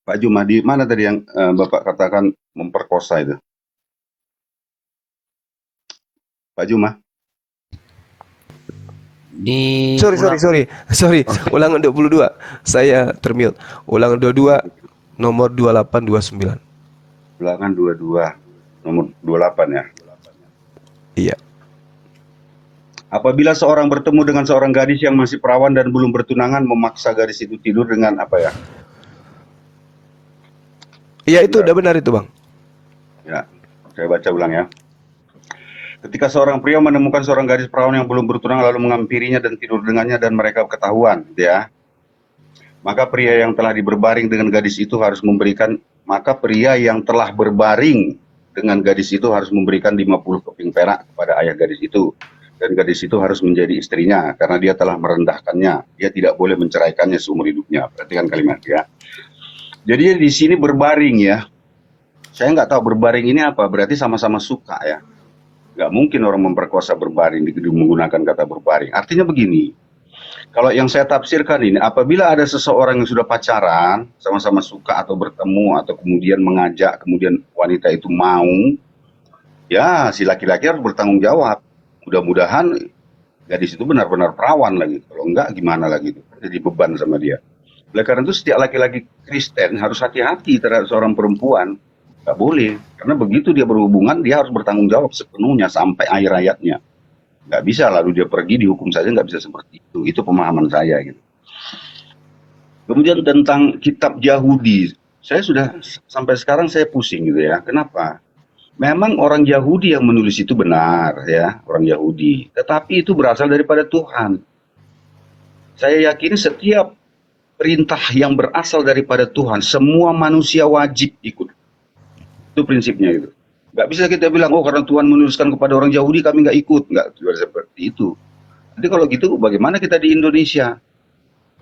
Pak Juma, di mana tadi yang Bapak katakan memperkosa itu? Pak Juma? Sorry. Ulangan 22. Saya termute. Ulangan 22 nomor 2829. Bilangan 22 nomor 28 ya. Iya. Apabila seorang bertemu dengan seorang gadis yang masih perawan dan belum bertunangan, memaksa gadis itu tidur dengan apa ya? Iya, itu udah benar itu, Bang. Ya, saya baca ulang ya. Ketika seorang pria menemukan seorang gadis perawan yang belum bertunangan lalu mengampirinya dan tidur dengannya dan mereka ketahuan, ya. Maka pria yang telah berbaring dengan gadis itu harus memberikan 50 keping perak kepada ayah gadis itu. Dan gadis itu harus menjadi istrinya karena dia telah merendahkannya. Dia tidak boleh menceraikannya seumur hidupnya. Perhatikan kalimat ya. Jadi di sini berbaring ya. Saya nggak tahu berbaring ini apa. Berarti sama-sama suka ya. Nggak mungkin orang memperkosa berbaring menggunakan kata berbaring. Artinya begini. Kalau yang saya tafsirkan ini, apabila ada seseorang yang sudah pacaran, sama-sama suka atau bertemu, atau kemudian mengajak, kemudian wanita itu mau, ya si laki-laki harus bertanggung jawab. Mudah-mudahan gadis itu benar-benar perawan lagi. Kalau enggak, gimana lagi itu? Jadi beban sama dia. Oleh karena itu setiap laki-laki Kristen harus hati-hati terhadap seorang perempuan. Nggak boleh. Karena begitu dia berhubungan, dia harus bertanggung jawab sepenuhnya sampai akhir hayatnya. Nggak bisa lalu dia pergi dihukum saja, nggak bisa seperti itu. Itu pemahaman saya gitu. Kemudian tentang kitab Yahudi, saya sudah sampai sekarang saya pusing gitu ya. Kenapa? Memang orang Yahudi yang menulis itu benar ya, orang Yahudi. Tetapi itu berasal daripada Tuhan. Saya yakin setiap perintah yang berasal daripada Tuhan, semua manusia wajib ikut. Itu prinsipnya gitu. Nggak bisa kita bilang, oh karena Tuhan menuliskan kepada orang Yahudi kami nggak ikut. Nggak seperti itu. Jadi kalau gitu bagaimana kita di Indonesia?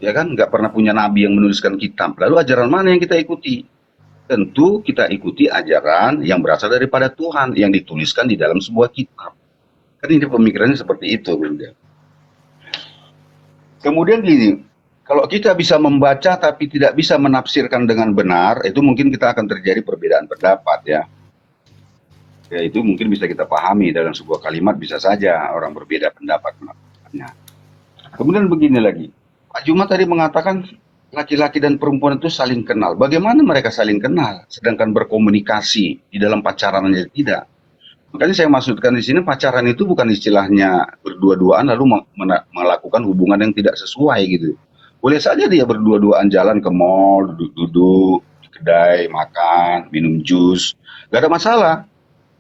Ya kan, nggak pernah punya nabi yang menuliskan kitab. Lalu ajaran mana yang kita ikuti? Tentu kita ikuti ajaran yang berasal daripada Tuhan, yang dituliskan di dalam sebuah kitab. Kan ini pemikirannya seperti itu. Bunda. Kemudian gini, kalau kita bisa membaca tapi tidak bisa menafsirkan dengan benar, itu mungkin kita akan terjadi perbedaan pendapat ya. Ya itu mungkin bisa kita pahami dalam sebuah kalimat bisa saja orang berbeda pendapatnya. Kemudian begini lagi, Pak Juma tadi mengatakan laki-laki dan perempuan itu saling kenal. Bagaimana mereka saling kenal sedangkan berkomunikasi di dalam pacaran aja tidak? Makanya saya maksudkan di sini pacaran itu bukan istilahnya berdua-duaan lalu melakukan hubungan yang tidak sesuai gitu. Boleh saja dia berdua-duaan jalan ke mall, duduk-duduk di kedai, makan, minum jus, gak ada masalah.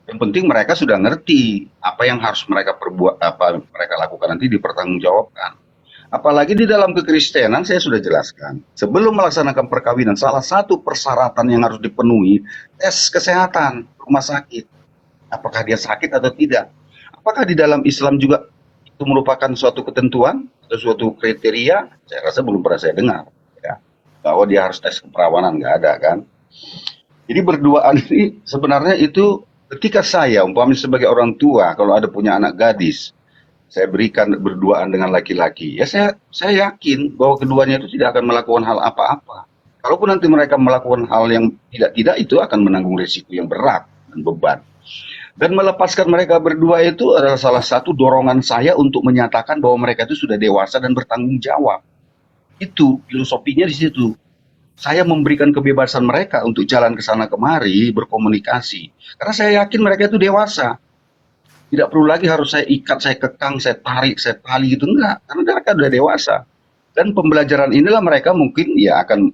Yang penting mereka sudah ngerti apa yang harus mereka perbuat, apa mereka lakukan nanti dipertanggungjawabkan. Apalagi di dalam kekristenan saya sudah jelaskan. Sebelum melaksanakan perkawinan, salah satu persyaratan yang harus dipenuhi tes kesehatan rumah sakit. Apakah dia sakit atau tidak? Apakah di dalam Islam juga itu merupakan suatu ketentuan atau suatu kriteria? Saya rasa belum pernah saya dengar. Ya. Bahwa dia harus tes keperawanan, nggak ada kan? Jadi berduaan ini sebenarnya itu ketika saya umpamanya sebagai orang tua kalau ada punya anak gadis, saya berikan berduaan dengan laki-laki, ya saya yakin bahwa keduanya itu tidak akan melakukan hal apa-apa. Kalaupun nanti mereka melakukan hal yang tidak itu akan menanggung risiko yang berat dan beban. Dan melepaskan mereka berdua itu adalah salah satu dorongan saya untuk menyatakan bahwa mereka itu sudah dewasa dan bertanggung jawab. Itu filosofinya di situ. Saya memberikan kebebasan mereka untuk jalan ke sana kemari, berkomunikasi. Karena saya yakin mereka itu dewasa. Tidak perlu lagi harus saya ikat, saya kekang, saya tarik, saya tali gitu. Enggak, karena mereka sudah dewasa. Dan pembelajaran inilah mereka mungkin ya akan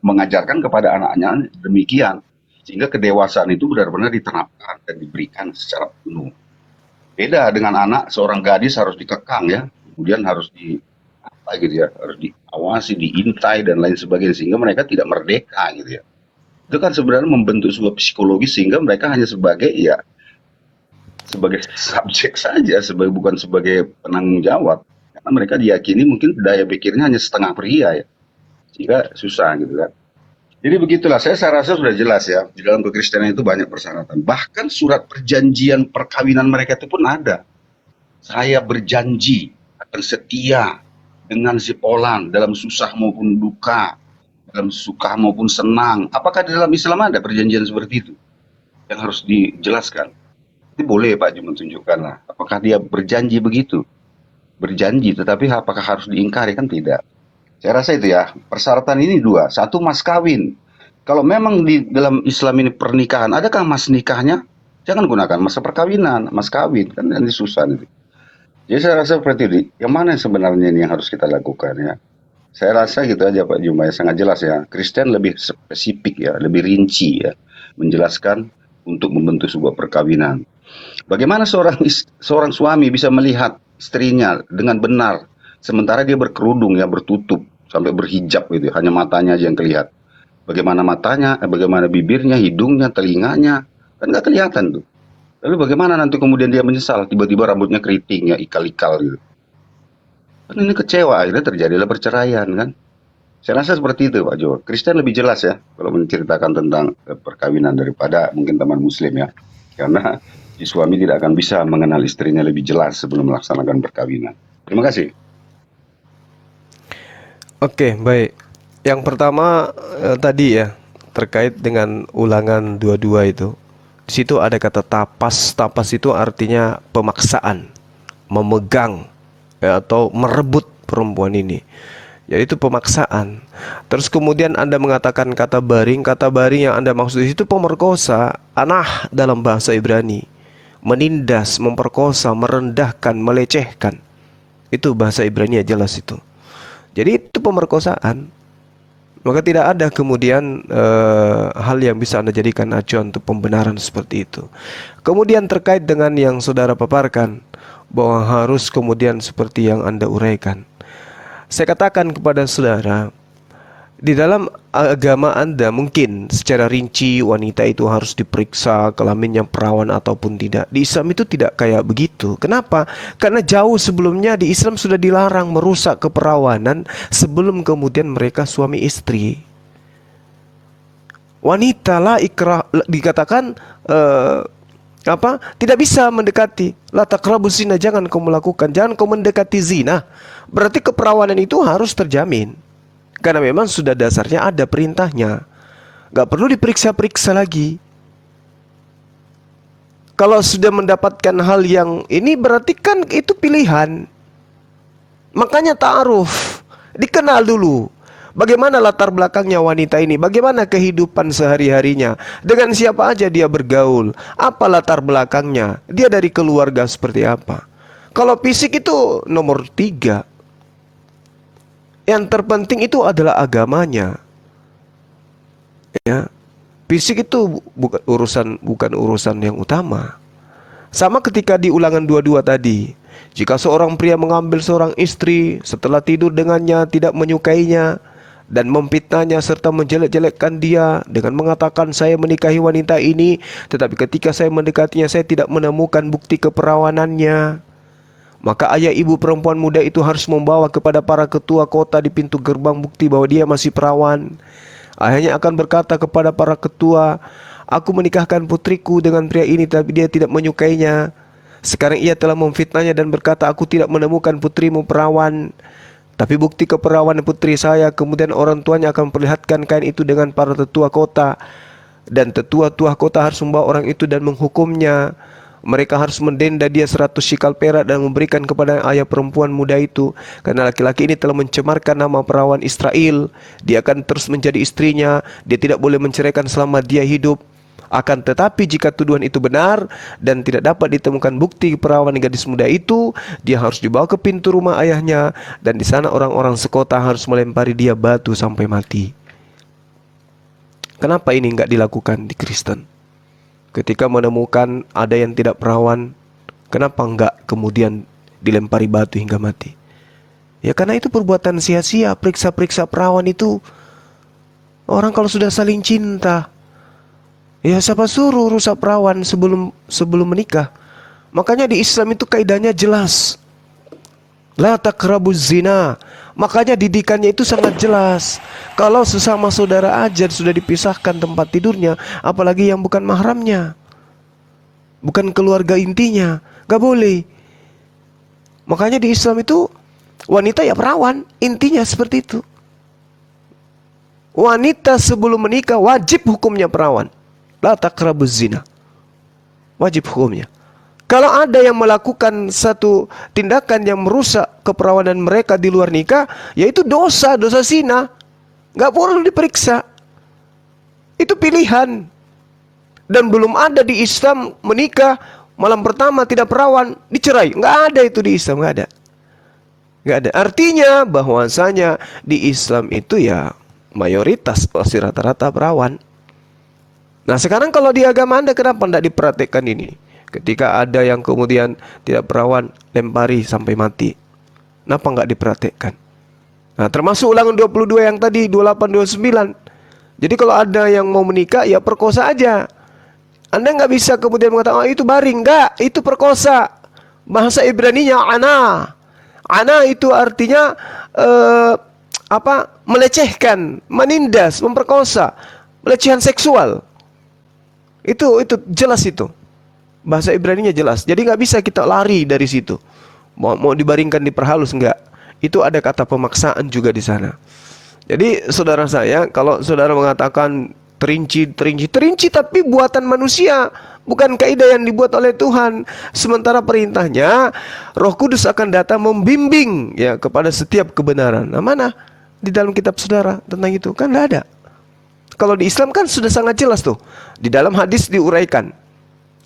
mengajarkan kepada anak-anaknya demikian. Sehingga kedewasaan itu benar-benar diterapkan dan diberikan secara penuh. Beda dengan anak, seorang gadis harus dikekang ya. Kemudian harus harus diawasi, diintai dan lain sebagainya sehingga mereka tidak merdeka gitu ya. Itu kan sebenarnya membentuk sebuah psikologi sehingga mereka hanya sebagai subjek saja, bukan sebagai penanggung jawab. Karena mereka diyakini mungkin daya pikirnya hanya setengah pria ya. Sehingga susah gitu kan. Jadi begitulah, saya rasa sudah jelas ya. Di dalam kekristenan itu banyak persyaratan. Bahkan surat perjanjian perkawinan mereka itu pun ada. Saya berjanji akan setia dengan si Polan dalam susah maupun duka, dalam suka maupun senang. Apakah di dalam Islam ada perjanjian seperti itu yang harus dijelaskan? Itu boleh Pak Jum menunjukkan lah. Apakah dia berjanji begitu? Berjanji, tetapi apakah harus diingkari? Kan tidak. Saya rasa itu ya. Persyaratan ini dua. Satu, mas kawin. Kalau memang di dalam Islam ini pernikahan, adakah mas nikahnya? Jangan gunakan masa perkawinan, mas kawin kan nanti susah nanti. Jadi saya rasa seperti itu. Yang mana sebenarnya ini yang harus kita lakukan ya? Saya rasa gitu aja Pak Juma, ya sangat jelas ya. Kristen lebih spesifik ya, lebih rinci ya, menjelaskan untuk membentuk sebuah perkawinan. Bagaimana seorang suami bisa melihat istrinya dengan benar, sementara dia berkerudung ya, bertutup sampai berhijab gitu, hanya matanya aja yang kelihatan. Bagaimana matanya, bagaimana bibirnya, hidungnya, telinganya, kan nggak kelihatan tuh. Lalu bagaimana nanti kemudian dia menyesal, tiba-tiba rambutnya keriting ya, ikal-ikal gitu. Kan ini kecewa, akhirnya terjadilah perceraian kan. Saya rasa seperti itu Pak Jo. Kristen lebih jelas ya kalau menceritakan tentang perkawinan daripada mungkin teman Muslim ya. Karena si suami tidak akan bisa mengenal istrinya lebih jelas sebelum melaksanakan perkawinan. Terima kasih. Oke, baik. Yang pertama tadi ya terkait dengan Ulangan 22 itu. Di situ ada kata tapas. Tapas itu artinya pemaksaan, memegang ya, atau merebut perempuan ini. Jadi itu pemaksaan. Terus kemudian Anda mengatakan kata baring. Kata baring yang Anda maksud itu pemerkosa, anah dalam bahasa Ibrani. Menindas, memperkosa, merendahkan, melecehkan. Itu bahasa Ibrani jelas itu. Jadi itu pemerkosaan. Maka tidak ada kemudian hal yang bisa Anda jadikan acuan untuk pembenaran seperti itu. Kemudian terkait dengan yang saudara paparkan, bahwa harus kemudian seperti yang Anda uraikan. Saya katakan kepada saudara, di dalam agama Anda mungkin secara rinci wanita itu harus diperiksa kelaminnya perawan ataupun tidak. Di Islam itu tidak kayak begitu. Kenapa? Karena jauh sebelumnya di Islam sudah dilarang merusak keperawanan sebelum kemudian mereka suami istri. Wanita lah ikrah dikatakan tidak bisa mendekati. La taqrabuz zina, jangan kau melakukan, jangan kau mendekati zina. Berarti keperawanan itu harus terjamin. Karena memang sudah dasarnya ada perintahnya. Gak perlu diperiksa-periksa lagi. Kalau sudah mendapatkan hal yang ini berarti kan itu pilihan. Makanya ta'aruf, dikenal dulu. Bagaimana latar belakangnya wanita ini? Bagaimana kehidupan sehari-harinya? Dengan siapa aja dia bergaul? Apa latar belakangnya? Dia dari keluarga seperti apa? Kalau fisik itu nomor 3. Yang terpenting itu adalah agamanya. Ya. Fisik itu bukan urusan yang utama. Sama ketika di Ulangan 22 tadi. Jika seorang pria mengambil seorang istri setelah tidur dengannya, tidak menyukainya dan memfitnahnya serta menjelek-jelekkan dia dengan mengatakan saya menikahi wanita ini, tetapi ketika saya mendekatinya saya tidak menemukan bukti keperawanannya, maka ayah ibu perempuan muda itu harus membawa kepada para ketua kota di pintu gerbang bukti bahwa dia masih perawan. Ayahnya akan berkata kepada para ketua, aku menikahkan putriku dengan pria ini tapi dia tidak menyukainya. Sekarang ia telah memfitnahnya dan berkata, aku tidak menemukan putrimu perawan, tapi bukti keperawanan putri saya. Kemudian orang tuanya akan memperlihatkan kain itu dengan para tetua kota, dan tetua-tua kota harus membawa orang itu dan menghukumnya. Mereka harus mendenda dia 100 shikal perak dan memberikan kepada ayah perempuan muda itu. Karena laki-laki ini telah mencemarkan nama perawan Israel. Dia akan terus menjadi istrinya. Dia tidak boleh menceraikan selama dia hidup. Akan tetapi jika tuduhan itu benar dan tidak dapat ditemukan bukti perawan gadis muda itu, dia harus dibawa ke pintu rumah ayahnya. Dan di sana orang-orang sekota harus melempari dia batu sampai mati. Kenapa ini enggak dilakukan di Kristen? Ketika menemukan ada yang tidak perawan, kenapa enggak kemudian dilempari batu hingga mati? Ya karena itu perbuatan sia-sia. Periksa-periksa perawan itu, orang kalau sudah saling cinta, ya siapa suruh rusak perawan sebelum menikah? Makanya di Islam itu kaidahnya jelas. La taqrabuz zina. Makanya didikannya itu sangat jelas. Kalau sesama saudara aja sudah dipisahkan tempat tidurnya, apalagi yang bukan mahramnya, bukan keluarga intinya, gak boleh. Makanya di Islam itu wanita ya perawan, intinya seperti itu. Wanita sebelum menikah wajib hukumnya perawan. La taqrabuz zina, wajib hukumnya. Kalau ada yang melakukan satu tindakan yang merusak keperawanan mereka di luar nikah, yaitu dosa zina. Gak perlu diperiksa. Itu pilihan. Dan belum ada di Islam menikah malam pertama tidak perawan dicerai. Nggak ada itu di Islam, nggak ada. Nggak ada. Artinya bahwasanya di Islam itu ya mayoritas pasti rata-rata perawan. Nah sekarang kalau di agama Anda kenapa tidak diperhatikan ini? Ketika ada yang kemudian tidak perawan, lempari sampai mati. Kenapa nggak diperhatikan? Nah termasuk ulangan 22 yang tadi 28, 29. Jadi kalau ada yang mau menikah ya perkosa aja. Anda nggak bisa kemudian mengatakan oh, itu baring. Enggak, itu perkosa. Bahasa Ibraninya ana. Ana itu artinya melecehkan, menindas, memperkosa, pelecehan seksual. Itu jelas itu. Bahasa Ibraninya jelas. Jadi nggak bisa kita lari dari situ. Mau dibaringkan diperhalus enggak. Itu ada kata pemaksaan juga di sana. Jadi saudara saya, kalau saudara mengatakan terinci tapi buatan manusia, bukan kaidah yang dibuat oleh Tuhan. Sementara perintahnya Roh Kudus akan datang membimbing ya kepada setiap kebenaran. Nah, mana di dalam kitab saudara tentang itu? Kan tidak ada. Kalau di Islam kan sudah sangat jelas tuh. Di dalam hadis diuraikan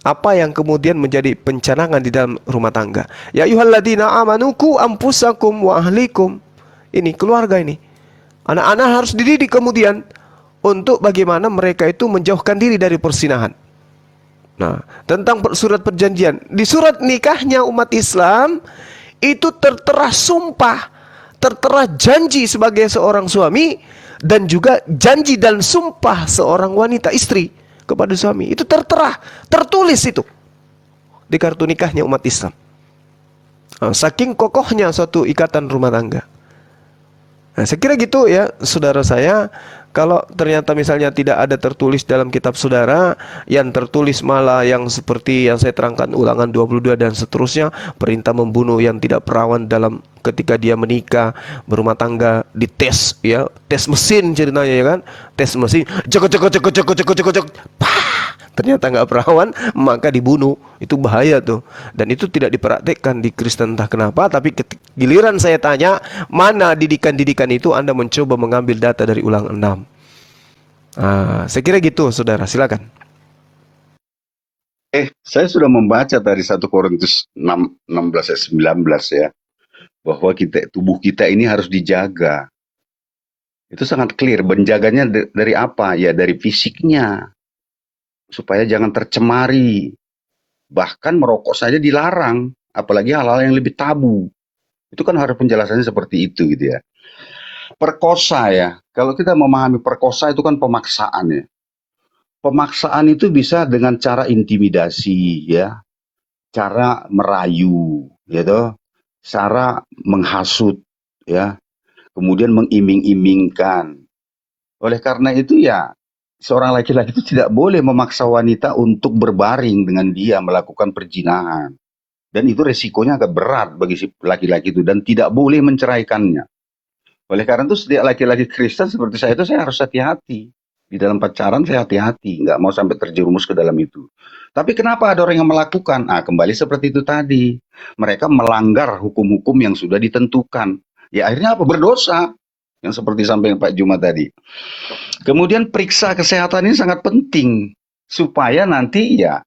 apa yang kemudian menjadi pencanangan di dalam rumah tangga. Ya ayyuhalladzina amanu qu anfusakum wa ahlikum. Ini keluarga ini. Anak-anak harus dididik kemudian untuk bagaimana mereka itu menjauhkan diri dari persinahan. Nah, tentang surat perjanjian, di surat nikahnya umat Islam itu tertera sumpah, tertera janji sebagai seorang suami dan juga janji dan sumpah seorang wanita istri kepada suami. Itu tertera, tertulis itu di kartu nikahnya umat Islam. Nah, saking kokohnya suatu ikatan rumah tangga. Nah, saya kira gitu ya, saudara saya. Kalau ternyata misalnya tidak ada tertulis dalam kitab saudara, yang tertulis malah yang seperti yang saya terangkan ulangan 22 dan seterusnya, perintah membunuh yang tidak perawan dalam ketika dia menikah, berumah tangga, dites ya, tes mesin ceritanya ya kan, tes mesin, cok, ternyata nggak perawan, maka dibunuh. Itu bahaya tuh. Dan itu tidak dipraktekkan di Kristen entah kenapa. Tapi giliran saya tanya, mana didikan-didikan itu, Anda mencoba mengambil data dari ulangan 6. Saya kira gitu, saudara. Silakan. Saya sudah membaca dari 1 Korintus 16 ayat 19 ya, bahwa tubuh kita ini harus dijaga. Itu sangat clear. Menjaganya dari apa? Ya dari fisiknya. Supaya jangan tercemari. Bahkan merokok saja dilarang, apalagi hal-hal yang lebih tabu. Itu kan harus penjelasannya seperti itu gitu ya. Perkosa ya, kalau kita memahami perkosa itu kan pemaksaan ya. Pemaksaan itu bisa dengan cara intimidasi ya, cara merayu gitu, cara menghasut ya, kemudian mengiming-imingkan. Oleh karena itu ya, seorang laki-laki itu tidak boleh memaksa wanita untuk berbaring dengan dia melakukan perzinahan. Dan itu resikonya agak berat bagi si laki-laki itu dan tidak boleh menceraikannya. Oleh karena itu setiap laki-laki Kristen seperti saya itu saya harus hati-hati. Di dalam pacaran saya hati-hati, nggak mau sampai terjerumus ke dalam itu. Tapi kenapa ada orang yang melakukan? Kembali seperti itu tadi. Mereka melanggar hukum-hukum yang sudah ditentukan. Ya akhirnya apa? Berdosa. Yang seperti sampaikan Pak Juma tadi. Kemudian periksa kesehatan ini sangat penting supaya nanti ya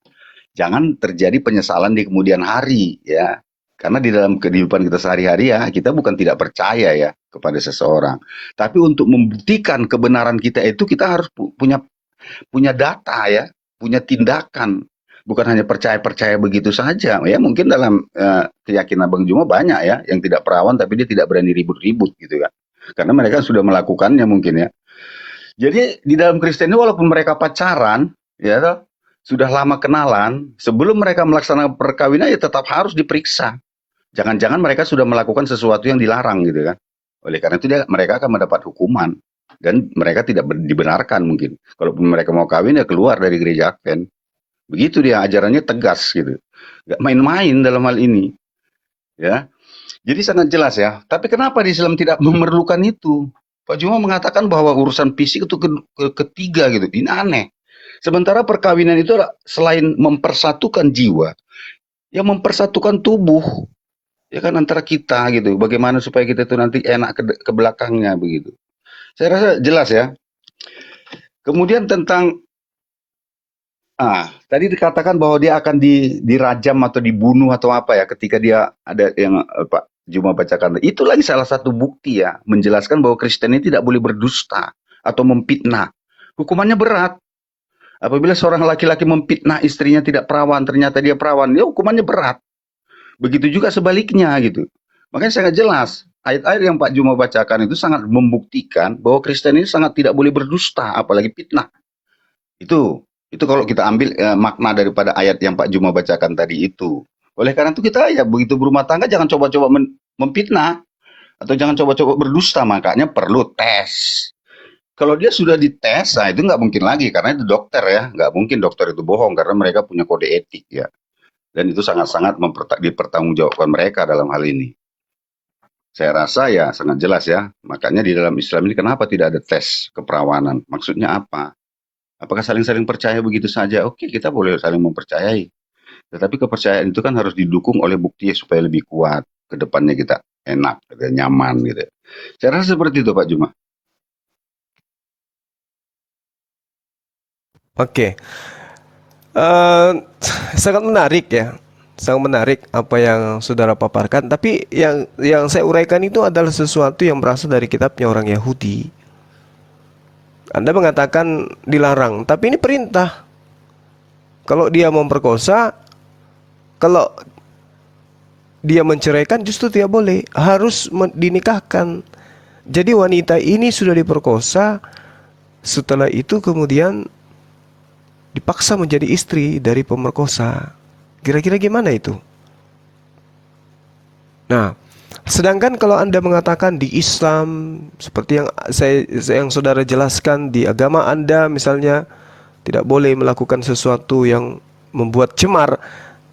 jangan terjadi penyesalan di kemudian hari ya. Karena di dalam kehidupan kita sehari-hari ya kita bukan tidak percaya ya kepada seseorang. Tapi untuk membuktikan kebenaran kita itu kita harus punya data ya, punya tindakan. Bukan hanya percaya-percaya begitu saja ya. Mungkin dalam keyakinan Bang Juma banyak ya yang tidak perawan tapi dia tidak berani ribut-ribut gitu kan. Karena mereka sudah melakukannya mungkin ya. Jadi di dalam Kristen ini walaupun mereka pacaran, ya sudah lama kenalan, sebelum mereka melaksanakan perkawinan ya tetap harus diperiksa. Jangan-jangan mereka sudah melakukan sesuatu yang dilarang gitu kan. Oleh karena itu mereka akan mendapat hukuman dan mereka tidak dibenarkan mungkin. Kalaupun mereka mau kawin ya keluar dari gereja Advent. Begitu dia ajarannya tegas gitu. Gak main-main dalam hal ini. Ya. Jadi sangat jelas ya. Tapi kenapa di Islam tidak memerlukan itu? Pak Juma mengatakan bahwa urusan fisik itu ketiga gitu. Ini aneh. Sementara perkawinan itu selain mempersatukan jiwa, ya mempersatukan tubuh. Ya kan antara kita gitu. Bagaimana supaya kita itu nanti enak ke belakangnya begitu. Saya rasa jelas ya. Kemudian tentang tadi dikatakan bahwa dia akan dirajam atau dibunuh atau apa ya ketika dia ada yang Pak Juma bacakan. Itu lagi salah satu bukti ya menjelaskan bahwa Kristen ini tidak boleh berdusta atau memfitnah. Hukumannya berat. Apabila seorang laki-laki memfitnah istrinya tidak perawan, ternyata dia perawan, ya hukumannya berat. Begitu juga sebaliknya gitu. Makanya sangat jelas. Ayat-ayat yang Pak Juma bacakan itu sangat membuktikan bahwa Kristen ini sangat tidak boleh berdusta, apalagi fitnah. Itu kalau kita ambil makna daripada ayat yang Pak Juma bacakan tadi itu. Oleh karena itu kita ya begitu berumah tangga jangan coba-coba memfitnah atau jangan coba-coba berdusta, makanya perlu tes. Kalau dia sudah dites, nah itu nggak mungkin lagi karena itu dokter ya, nggak mungkin dokter itu bohong karena mereka punya kode etik ya. Dan itu sangat-sangat dipertanggungjawabkan mereka dalam hal ini. Saya rasa ya sangat jelas ya. Makanya di dalam Islam ini kenapa tidak ada tes keperawanan? Maksudnya apa? Apakah saling-saling percaya begitu saja? Oke, kita boleh saling mempercayai. Tetapi kepercayaan itu kan harus didukung oleh bukti supaya lebih kuat. Ke depannya kita enak, gitu, nyaman gitu. Saya rasa seperti itu Pak Juma. Oke. Eh, Sangat menarik ya. Sangat menarik apa yang saudara paparkan. Tapi yang saya uraikan itu adalah sesuatu yang berasal dari kitabnya orang Yahudi. Anda mengatakan dilarang, tapi ini perintah. Kalau dia memperkosa, kalau dia menceraikan justru tidak boleh, harus dinikahkan. Jadi wanita ini sudah diperkosa, setelah itu kemudian dipaksa menjadi istri dari pemerkosa. Kira-kira gimana itu? Nah, sedangkan kalau Anda mengatakan di Islam seperti yang saudara jelaskan, di agama Anda misalnya tidak boleh melakukan sesuatu yang membuat cemar,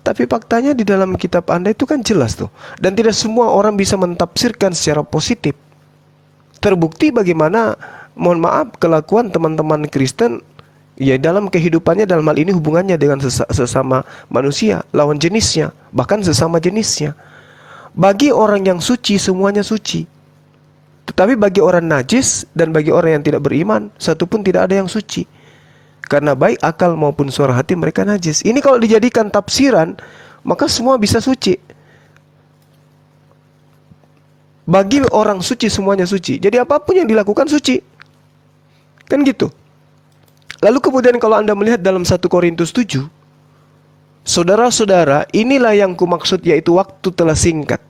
tapi faktanya di dalam kitab Anda itu kan jelas tuh. Dan tidak semua orang bisa mentafsirkan secara positif. Terbukti bagaimana, mohon maaf, kelakuan teman-teman Kristen ya dalam kehidupannya, dalam hal ini hubungannya dengan sesama manusia, lawan jenisnya, bahkan sesama jenisnya. Bagi orang yang suci semuanya suci. Tetapi bagi orang najis dan bagi orang yang tidak beriman, satupun tidak ada yang suci. Karena baik akal maupun suara hati mereka najis. Ini kalau dijadikan tafsiran, maka semua bisa suci. Bagi orang suci semuanya suci. Jadi apapun yang dilakukan suci. Kan gitu. Lalu kemudian kalau Anda melihat dalam 1 Korintus 7, saudara-saudara, inilah yang kumaksud, yaitu waktu telah singkat.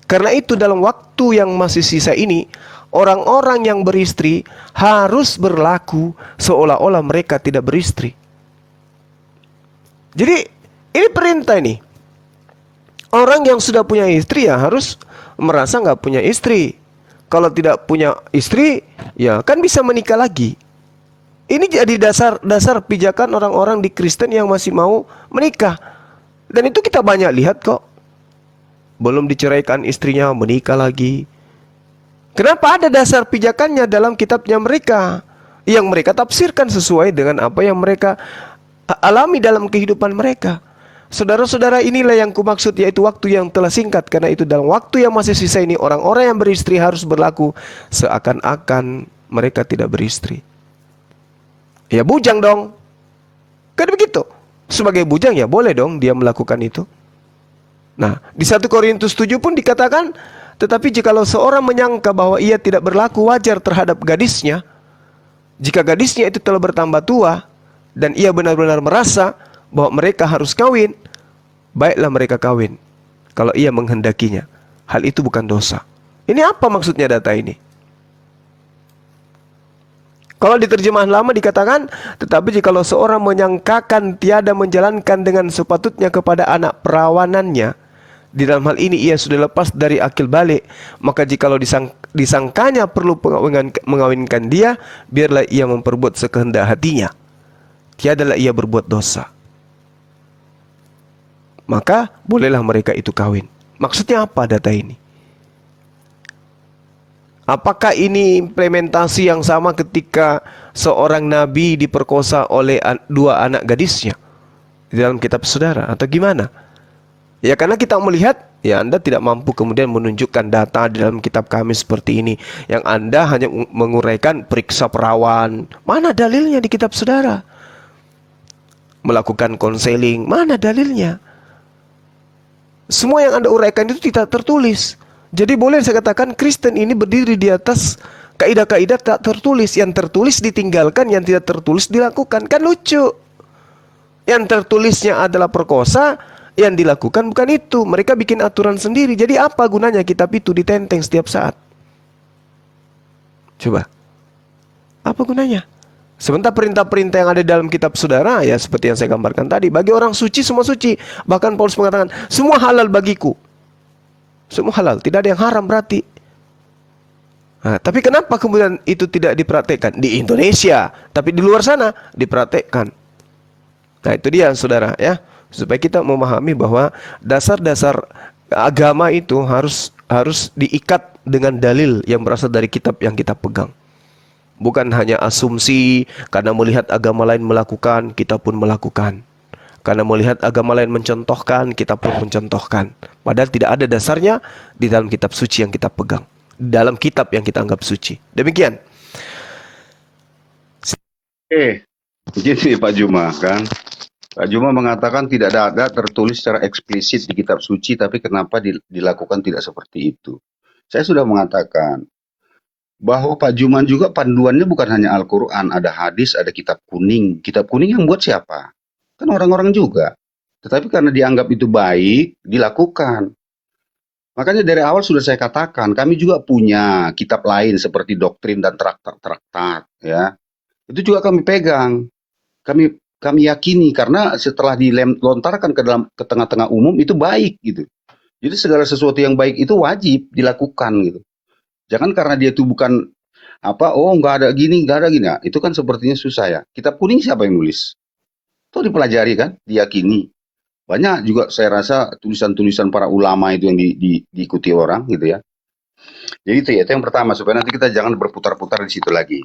Karena itu dalam waktu yang masih sisa ini, orang-orang yang beristri harus berlaku seolah-olah mereka tidak beristri. Jadi ini perintah ini. Orang yang sudah punya istri ya harus merasa nggak punya istri. Kalau tidak punya istri, ya kan bisa menikah lagi. Ini jadi dasar pijakan orang-orang di Kristen yang masih mau menikah. Dan itu kita banyak lihat kok. Belum diceraikan istrinya, menikah lagi. Kenapa? Ada dasar pijakannya dalam kitabnya mereka, yang mereka tafsirkan sesuai dengan apa yang mereka alami dalam kehidupan mereka. Saudara-saudara, inilah yang kumaksud, yaitu waktu yang telah singkat. Karena itu dalam waktu yang masih sisa ini, orang-orang yang beristri harus berlaku seakan-akan mereka tidak beristri. Ya bujang dong. Kan begitu. Sebagai bujang ya boleh dong dia melakukan itu. Nah, di 1 Korintus 7 pun dikatakan, tetapi jikalau seorang menyangka bahwa ia tidak berlaku wajar terhadap gadisnya, jika gadisnya itu telah bertambah tua, dan ia benar-benar merasa bahwa mereka harus kawin, baiklah mereka kawin, kalau ia menghendakinya. Hal itu bukan dosa. Ini apa maksudnya data ini? Kalau di terjemahan lama dikatakan, tetapi jikalau seorang menyangkakan tiada menjalankan dengan sepatutnya kepada anak perawanannya, di dalam hal ini ia sudah lepas dari akil balik, maka jikalau disangkanya perlu mengawinkan dia, biarlah ia memperbuat sekehendak hatinya. Tiadalah ia berbuat dosa. Maka bolehlah mereka itu kawin. Maksudnya apa data ini? Apakah ini implementasi yang sama ketika seorang nabi diperkosa oleh 2 anak gadisnya di dalam kitab saudara, atau gimana? Ya karena kita melihat, ya Anda tidak mampu kemudian menunjukkan data di dalam kitab kami seperti ini. Yang Anda hanya menguraikan periksa perawan. Mana dalilnya di kitab saudara? Melakukan konseling, mana dalilnya? Semua yang Anda uraikan itu tidak tertulis. Jadi boleh saya katakan Kristen ini berdiri di atas kaidah-kaidah tak tertulis. Yang tertulis ditinggalkan, yang tidak tertulis dilakukan. Kan lucu. Yang tertulisnya adalah perkosa, yang dilakukan bukan itu. Mereka bikin aturan sendiri. Jadi apa gunanya kitab itu ditenteng setiap saat? Coba. Apa gunanya? Sementara perintah-perintah yang ada dalam kitab saudara, ya seperti yang saya gambarkan tadi, bagi orang suci semua suci. Bahkan Paulus mengatakan, semua halal bagiku. Semua halal, tidak ada yang haram berarti. Nah, tapi kenapa kemudian itu tidak dipraktekkan di Indonesia, tapi di luar sana dipraktekkan? Nah, itu dia saudara ya, supaya kita memahami bahwa dasar-dasar agama itu harus diikat dengan dalil yang berasal dari kitab yang kita pegang. Bukan hanya asumsi karena melihat agama lain melakukan, kita pun melakukan. Karena melihat agama lain mencontohkan, kita pun mencontohkan. Padahal tidak ada dasarnya di dalam kitab suci yang kita pegang, dalam kitab yang kita anggap suci. Demikian. Begini Pak Juma kan. Pak Juma mengatakan tidak ada tertulis secara eksplisit di kitab suci, tapi kenapa dilakukan tidak seperti itu. Saya sudah mengatakan bahwa Pak Juman juga panduannya bukan hanya Al-Quran, ada hadis, ada kitab kuning. Kitab kuning yang buat siapa? Kan orang-orang juga. Tetapi karena dianggap itu baik, dilakukan. Makanya dari awal sudah saya katakan, kami juga punya kitab lain seperti doktrin dan traktat-traktat, ya. Itu juga kami pegang. Kami yakini karena setelah dilontarkan ke tengah-tengah umum itu baik gitu. Jadi segala sesuatu yang baik itu wajib dilakukan gitu. Jangan karena dia itu bukan nggak ada gini, nggak ada gini. Nah, itu kan sepertinya susah ya. Kitab kuning siapa yang nulis? Itu dipelajari kan, diyakini. Banyak juga saya rasa tulisan-tulisan para ulama itu yang diikuti orang gitu ya. Jadi itu yang pertama, supaya nanti kita jangan berputar-putar di situ lagi.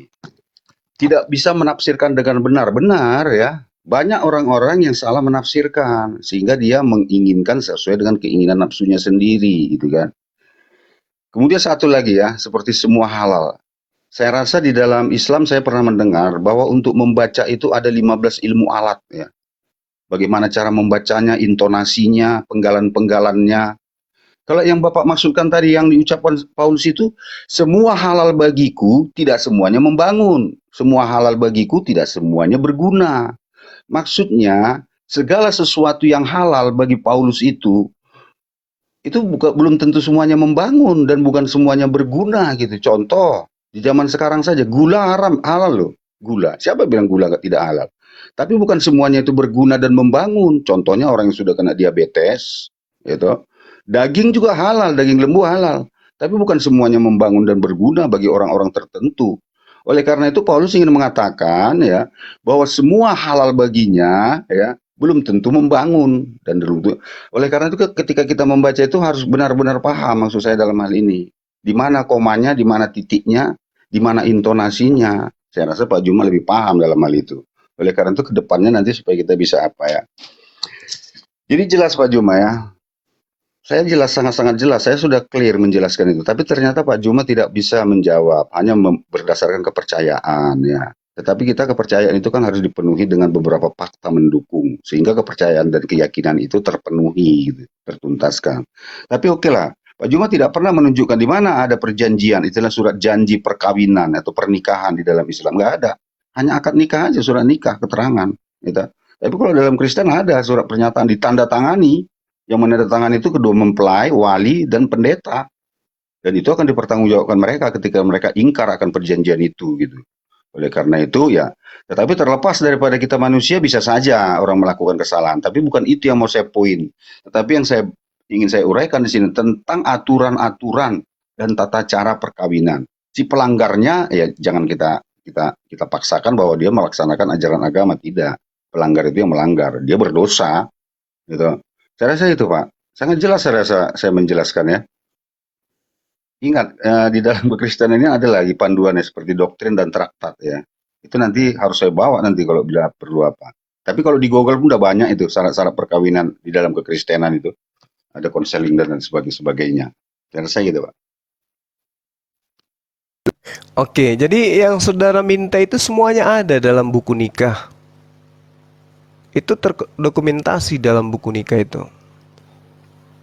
Tidak bisa menafsirkan dengan benar-benar ya. Banyak orang-orang yang salah menafsirkan sehingga dia menginginkan sesuai dengan keinginan nafsunya sendiri gitu kan. Kemudian satu lagi ya, seperti semua halal. Saya rasa di dalam Islam saya pernah mendengar bahwa untuk membaca itu ada 15 ilmu alat ya. Bagaimana cara membacanya, intonasinya, penggalan-penggalannya. Kalau yang Bapak maksudkan tadi yang diucapkan Paulus itu, semua halal bagiku, tidak semuanya membangun. Semua halal bagiku, tidak semuanya berguna. Maksudnya, segala sesuatu yang halal bagi Paulus itu belum tentu semuanya membangun dan bukan semuanya berguna gitu. Contoh, di zaman sekarang saja gula halal loh, gula. Siapa bilang gula tidak halal? Tapi bukan semuanya itu berguna dan membangun. Contohnya orang yang sudah kena diabetes, gitu. Daging juga halal, daging lembu halal. Tapi bukan semuanya membangun dan berguna bagi orang-orang tertentu. Oleh karena itu Paulus ingin mengatakan ya bahwa semua halal baginya ya belum tentu membangun dan oleh karena itu ketika kita membaca itu harus benar-benar paham maksud saya dalam hal ini. Di mana komanya, di mana titiknya, di mana intonasinya. Saya rasa Pak Juma lebih paham dalam hal itu. Oleh karena itu kedepannya nanti supaya kita bisa apa ya. Jadi jelas Pak Juma ya. Saya jelas, sangat-sangat jelas. Saya sudah clear menjelaskan itu. Tapi ternyata Pak Juma tidak bisa menjawab. Hanya berdasarkan kepercayaan ya. Tetapi kepercayaan itu kan harus dipenuhi dengan beberapa fakta mendukung. Sehingga kepercayaan dan keyakinan itu terpenuhi, gitu, tertuntaskan. Tapi oke lah. Pak Juma tidak pernah menunjukkan di mana ada perjanjian. Itulah surat janji perkawinan atau pernikahan di dalam Islam. Nggak ada. Hanya akad nikah aja, surat nikah, keterangan. Gitu. Tapi kalau dalam Kristen ada surat pernyataan ditandatangani. Yang menandatangani itu kedua mempelai, wali, dan pendeta. Dan itu akan dipertanggungjawabkan mereka ketika mereka ingkar akan perjanjian itu gitu. Oleh karena itu ya, tetapi terlepas daripada kita manusia bisa saja orang melakukan kesalahan, tapi bukan itu yang mau saya poin. Tetapi yang ingin saya uraikan di sini tentang aturan-aturan dan tata cara perkawinan. Si pelanggarnya ya jangan kita paksakan bahwa dia melaksanakan ajaran agama, tidak. Pelanggar itu yang melanggar, dia berdosa gitu. Saya rasa itu Pak, sangat jelas saya rasa saya menjelaskan ya. Ingat, di dalam kekristenan ini ada lagi panduannya seperti doktrin dan traktat ya. Itu nanti harus saya bawa nanti kalau bila perlu apa. Tapi kalau di Google pun udah banyak itu syarat-syarat perkawinan di dalam kekristenan itu. ada konseling dan lain sebagainya. Dan saya gitu, Pak. Oke, jadi yang saudara minta itu semuanya ada dalam buku nikah. Itu terdokumentasi dalam buku nikah itu.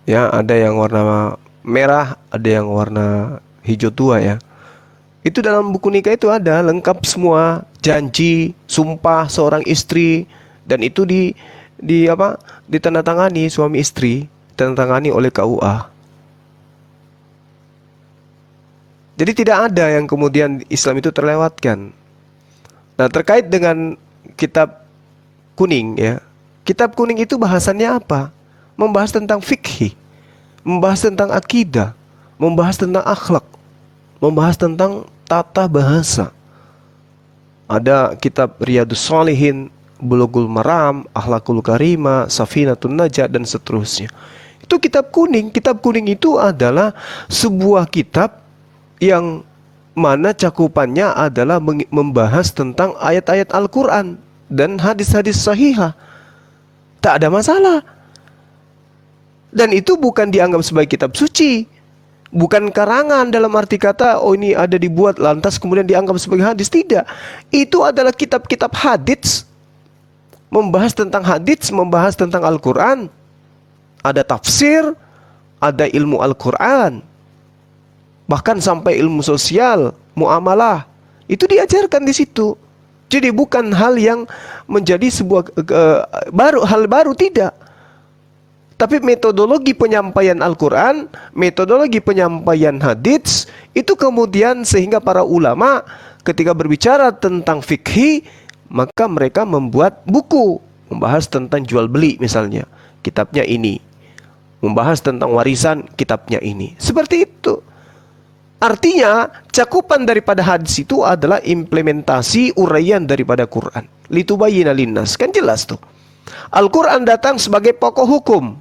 Ya, ada yang warna merah, ada yang warna hijau tua ya. Itu dalam buku nikah itu ada lengkap semua, janji, sumpah seorang istri, dan itu di apa? Ditandatangani suami istri, ditandatangani oleh KUA. Jadi tidak ada yang kemudian Islam itu terlewatkan. Nah, terkait dengan kitab kuning ya. Kitab kuning itu bahasannya apa? Membahas tentang fikih, membahas tentang akidah, membahas tentang akhlak, membahas tentang tata bahasa. Ada kitab Riyadhus Shalihin, Bulughul Maram, Akhlakul Karimah, Safinatun Najah, dan seterusnya. Itu kitab kuning. Kitab kuning itu adalah sebuah kitab yang mana cakupannya adalah membahas tentang ayat-ayat Al-Quran dan hadis-hadis sahihah. Tak ada masalah. Dan itu bukan dianggap sebagai kitab suci, bukan karangan dalam arti kata oh ini ada dibuat lantas kemudian dianggap sebagai hadis. Tidak. Itu adalah kitab-kitab hadis, membahas tentang hadis, membahas tentang Al-Quran. Ada tafsir, ada ilmu Al-Quran, bahkan sampai ilmu sosial, muamalah, itu diajarkan di situ. Jadi bukan hal yang menjadi sebuah hal baru, tidak. Tapi metodologi penyampaian Al-Quran, metodologi penyampaian hadits, itu kemudian sehingga para ulama ketika berbicara tentang fikih, maka mereka membuat buku, membahas tentang jual beli misalnya, kitabnya ini. Membahas tentang warisan, kitabnya ini. Seperti itu. Artinya, cakupan daripada hadis itu adalah implementasi uraian daripada Quran. Litubayyina linnas, kan jelas tuh. Al-Quran datang sebagai pokok hukum.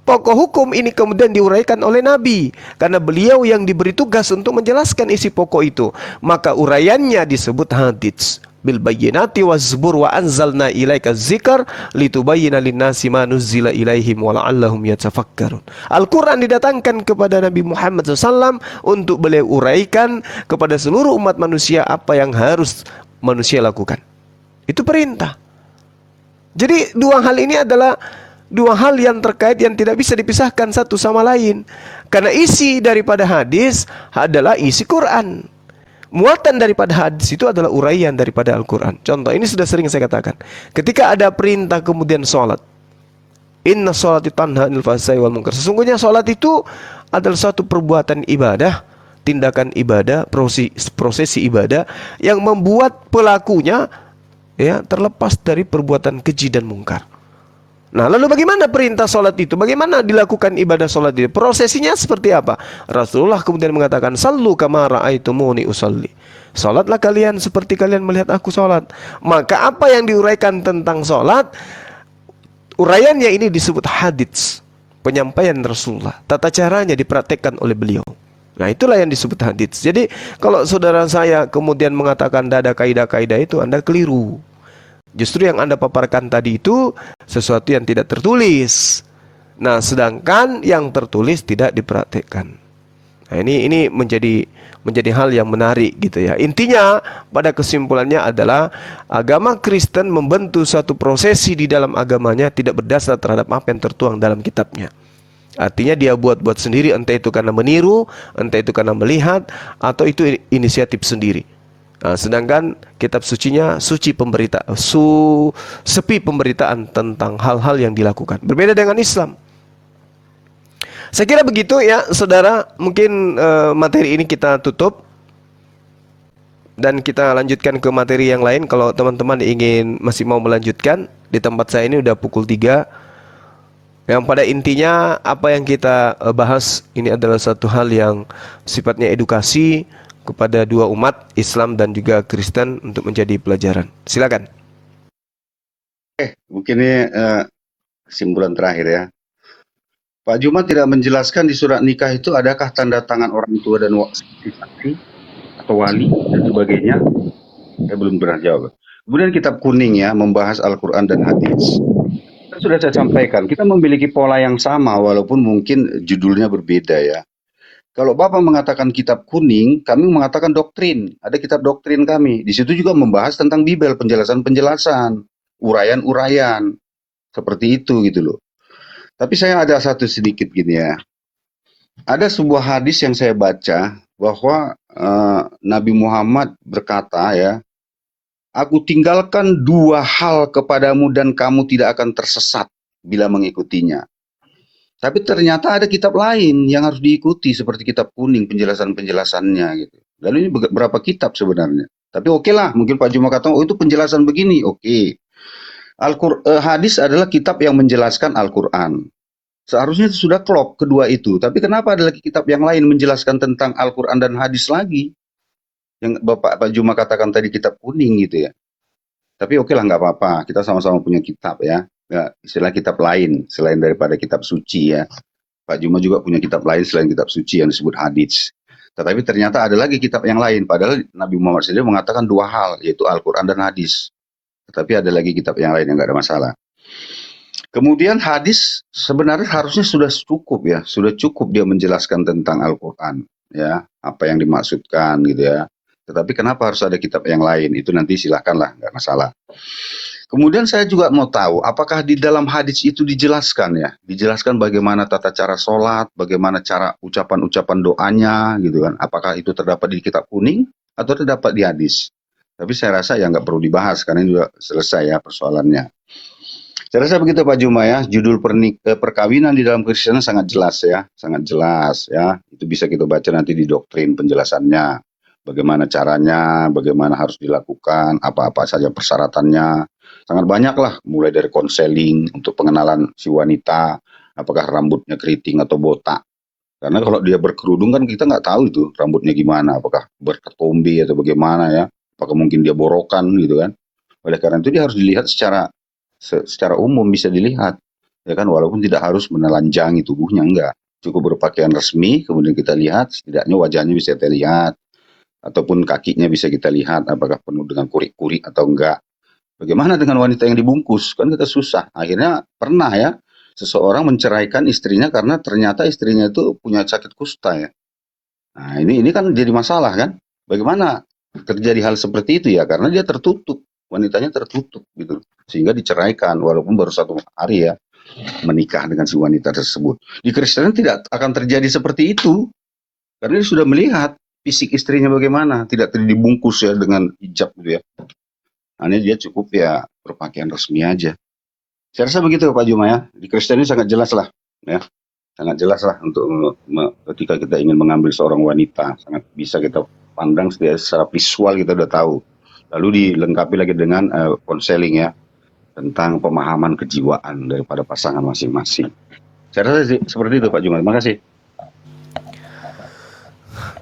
Pokok hukum ini kemudian diuraikan oleh Nabi, karena beliau yang diberi tugas untuk menjelaskan isi pokok itu. Maka uraiannya disebut hadits. Bil bayyinati waz-zubur wa anzalna ilaika dzikr litubayyina linnasi ma nuzzila ilaihim wa la'allahum yatafakkarun. Al-Quran didatangkan kepada Nabi Muhammad SAW untuk beliau uraikan kepada seluruh umat manusia apa yang harus manusia lakukan. Itu perintah. Jadi dua hal ini adalah dua hal yang terkait yang tidak bisa dipisahkan satu sama lain. Karena isi daripada hadis adalah isi Quran. Muatan daripada hadis itu adalah uraian daripada Al-Quran. Contoh, ini sudah sering saya katakan. Ketika ada perintah kemudian sholat. Inna sholati tanha 'anil fahsya'i wal munkar. Sesungguhnya sholat itu adalah suatu perbuatan ibadah, tindakan ibadah, prosesi ibadah yang membuat pelakunya ya terlepas dari perbuatan keji dan mungkar. Nah, lalu bagaimana perintah sholat itu? Bagaimana dilakukan ibadah sholat itu? Prosesinya seperti apa? Rasulullah kemudian mengatakan, Sallu kama ra'aitumuni usalli. Sholatlah kalian seperti kalian melihat aku sholat. Maka apa yang diuraikan tentang sholat, uraiannya ini disebut hadits, penyampaian Rasulullah. Tata caranya dipraktekkan oleh beliau. Nah, itulah yang disebut hadits. Jadi kalau saudara saya kemudian mengatakan tidak ada kaidah-kaidah itu, Anda keliru. Justru yang Anda paparkan tadi itu sesuatu yang tidak tertulis. Nah, sedangkan yang tertulis tidak dipraktekkan. Nah, ini menjadi hal yang menarik gitu ya. Intinya pada kesimpulannya adalah agama Kristen membentuk suatu prosesi di dalam agamanya tidak berdasar terhadap apa yang tertuang dalam kitabnya. Artinya dia buat-buat sendiri, entah itu karena meniru, entah itu karena melihat, atau itu inisiatif sendiri. Nah, sedangkan kitab sucinya sepi pemberitaan tentang hal-hal yang dilakukan. Berbeda dengan Islam. Saya kira begitu ya, saudara. Mungkin materi ini kita tutup dan kita lanjutkan ke materi yang lain. Kalau teman-teman masih mau melanjutkan, di tempat saya ini udah pukul 3. Yang pada intinya apa yang kita bahas ini adalah satu hal yang sifatnya edukasi kepada dua umat Islam dan juga Kristen untuk menjadi pelajaran. Silakan. Mungkin ini kesimpulan terakhir ya. Pak Juma tidak menjelaskan di surat nikah itu adakah tanda tangan orang tua dan saksi atau wali dan sebagainya. Saya belum pernah jawab. Kemudian kitab kuning ya, membahas Al-Quran dan hadis. Sudah saya sampaikan, kita memiliki pola yang sama walaupun mungkin judulnya berbeda ya. Kalau Bapak mengatakan kitab kuning, kami mengatakan doktrin. Ada kitab doktrin kami. Di situ juga membahas tentang Bibel, penjelasan-penjelasan, uraian-uraian, seperti itu gitu loh. Tapi saya ada satu sedikit gini ya. Ada sebuah hadis yang saya baca bahwa Nabi Muhammad berkata ya, aku tinggalkan dua hal kepadamu dan kamu tidak akan tersesat bila mengikutinya. Tapi ternyata ada kitab lain yang harus diikuti seperti kitab kuning penjelasan-penjelasannya gitu. Lalu ini berapa kitab sebenarnya? Tapi oke lah, mungkin Pak Juma kata, oh itu penjelasan begini, oke. Hadis adalah kitab yang menjelaskan Al-Quran. Seharusnya sudah klop kedua itu. Tapi kenapa ada lagi kitab yang lain menjelaskan tentang Al-Quran dan hadis lagi? Yang Pak Juma katakan tadi kitab kuning gitu ya. Tapi oke lah, nggak apa-apa. Kita sama-sama punya kitab ya. Ya, istilah kitab lain selain daripada kitab suci ya. Pak Juma juga punya kitab lain selain kitab suci yang disebut hadis. Tetapi ternyata ada lagi kitab yang lain. Padahal Nabi Muhammad sendiri mengatakan dua hal, yaitu Al-Quran dan hadis. Tetapi ada lagi kitab yang lain yang nggak ada masalah. Kemudian hadis sebenarnya harusnya sudah cukup ya. Sudah cukup dia menjelaskan tentang Al-Quran. Ya, apa yang dimaksudkan gitu ya. Tetapi kenapa harus ada kitab yang lain? Itu nanti silahkanlah, nggak masalah. Kemudian saya juga mau tahu, apakah di dalam hadis itu dijelaskan ya? Dijelaskan bagaimana tata cara sholat, bagaimana cara ucapan-ucapan doanya gitu kan. Apakah itu terdapat di kitab kuning atau terdapat di hadis? Tapi saya rasa ya nggak perlu dibahas, karena ini juga selesai ya persoalannya. Saya rasa begitu Pak Juma ya, judul perkawinan di dalam Kristen sangat jelas ya. Sangat jelas ya, itu bisa kita baca nanti di doktrin penjelasannya. Bagaimana caranya, bagaimana harus dilakukan, apa-apa saja persyaratannya. Sangat banyak lah, mulai dari konseling untuk pengenalan si wanita, apakah rambutnya keriting atau botak. Karena kalau dia berkerudung kan kita nggak tahu itu rambutnya gimana, apakah berketombe atau bagaimana ya, apakah mungkin dia borokan gitu kan. Oleh karena itu dia harus dilihat secara umum, bisa dilihat. Ya kan, walaupun tidak harus menelanjangi tubuhnya, enggak. Cukup berpakaian resmi, kemudian kita lihat, setidaknya wajahnya bisa kita lihat. Ataupun kakinya bisa kita lihat, apakah penuh dengan kurik-kurik atau enggak. Bagaimana dengan wanita yang dibungkus? Kan kita susah. Akhirnya pernah ya, seseorang menceraikan istrinya karena ternyata istrinya itu punya sakit kusta ya. Nah ini kan jadi masalah kan. Bagaimana terjadi hal seperti itu ya? Karena dia tertutup, wanitanya tertutup gitu. Sehingga diceraikan walaupun baru 1 hari ya menikah dengan si wanita tersebut. Di Kristen tidak akan terjadi seperti itu. Karena dia sudah melihat fisik istrinya bagaimana. Tidak dibungkus ya dengan hijab gitu ya. Hanya dia cukup ya berpakaian resmi aja. Saya rasa begitu Pak Juma ya. Di Kristen ini sangat jelas lah ya. Sangat jelas lah untuk ketika kita ingin mengambil seorang wanita, sangat bisa kita pandang secara visual, kita udah tahu. Lalu dilengkapi lagi dengan konseling ya, tentang pemahaman kejiwaan daripada pasangan masing-masing. Saya rasa seperti itu Pak Juma. Terima kasih.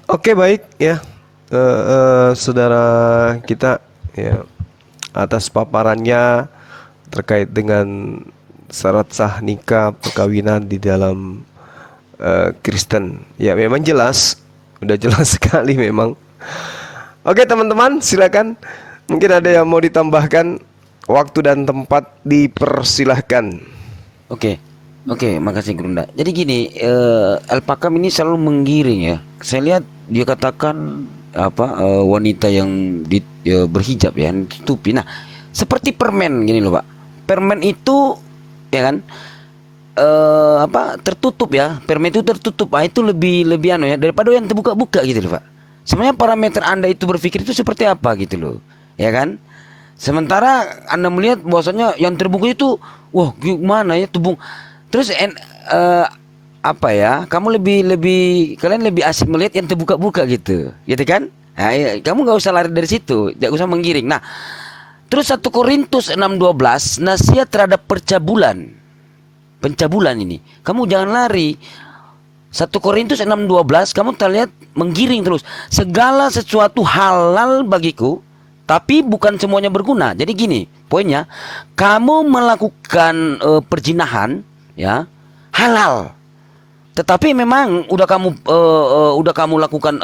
Oke, baik ya, saudara kita ya, atas paparannya terkait dengan syarat sah nikah perkawinan di dalam Kristen. Ya memang jelas, udah jelas sekali memang. Oke teman-teman, silakan. Mungkin ada yang mau ditambahkan, waktu dan tempat dipersilahkan. Oke, makasih Grunda. Jadi gini, El Pakam ini selalu menggiring ya. Saya lihat dia katakan wanita yang berhijab ya, yang ditutupi. Nah, seperti permen gini loh Pak. Permen itu ya kan tertutup ya. Permen itu tertutup. Ah, itu lebih anu ya daripada yang terbuka-buka gitu loh Pak. Sebenarnya parameter Anda itu berpikir itu seperti apa gitu loh. Ya kan? Sementara Anda melihat bahwasanya yang terbuka itu wah gimana ya tubung. Terus kalian lebih asik melihat yang terbuka-buka gitu kan? Nah, kamu nggak usah lari dari situ, nggak usah menggiring. Nah, terus 1 Korintus 6:12 nasihat terhadap pencabulan ini. Kamu jangan lari. 1 Korintus 6:12 kamu terlihat menggiring terus. Segala sesuatu halal bagiku, tapi bukan semuanya berguna. Jadi gini, poinnya, kamu melakukan perjinahan ya halal. Tetapi memang udah kamu lakukan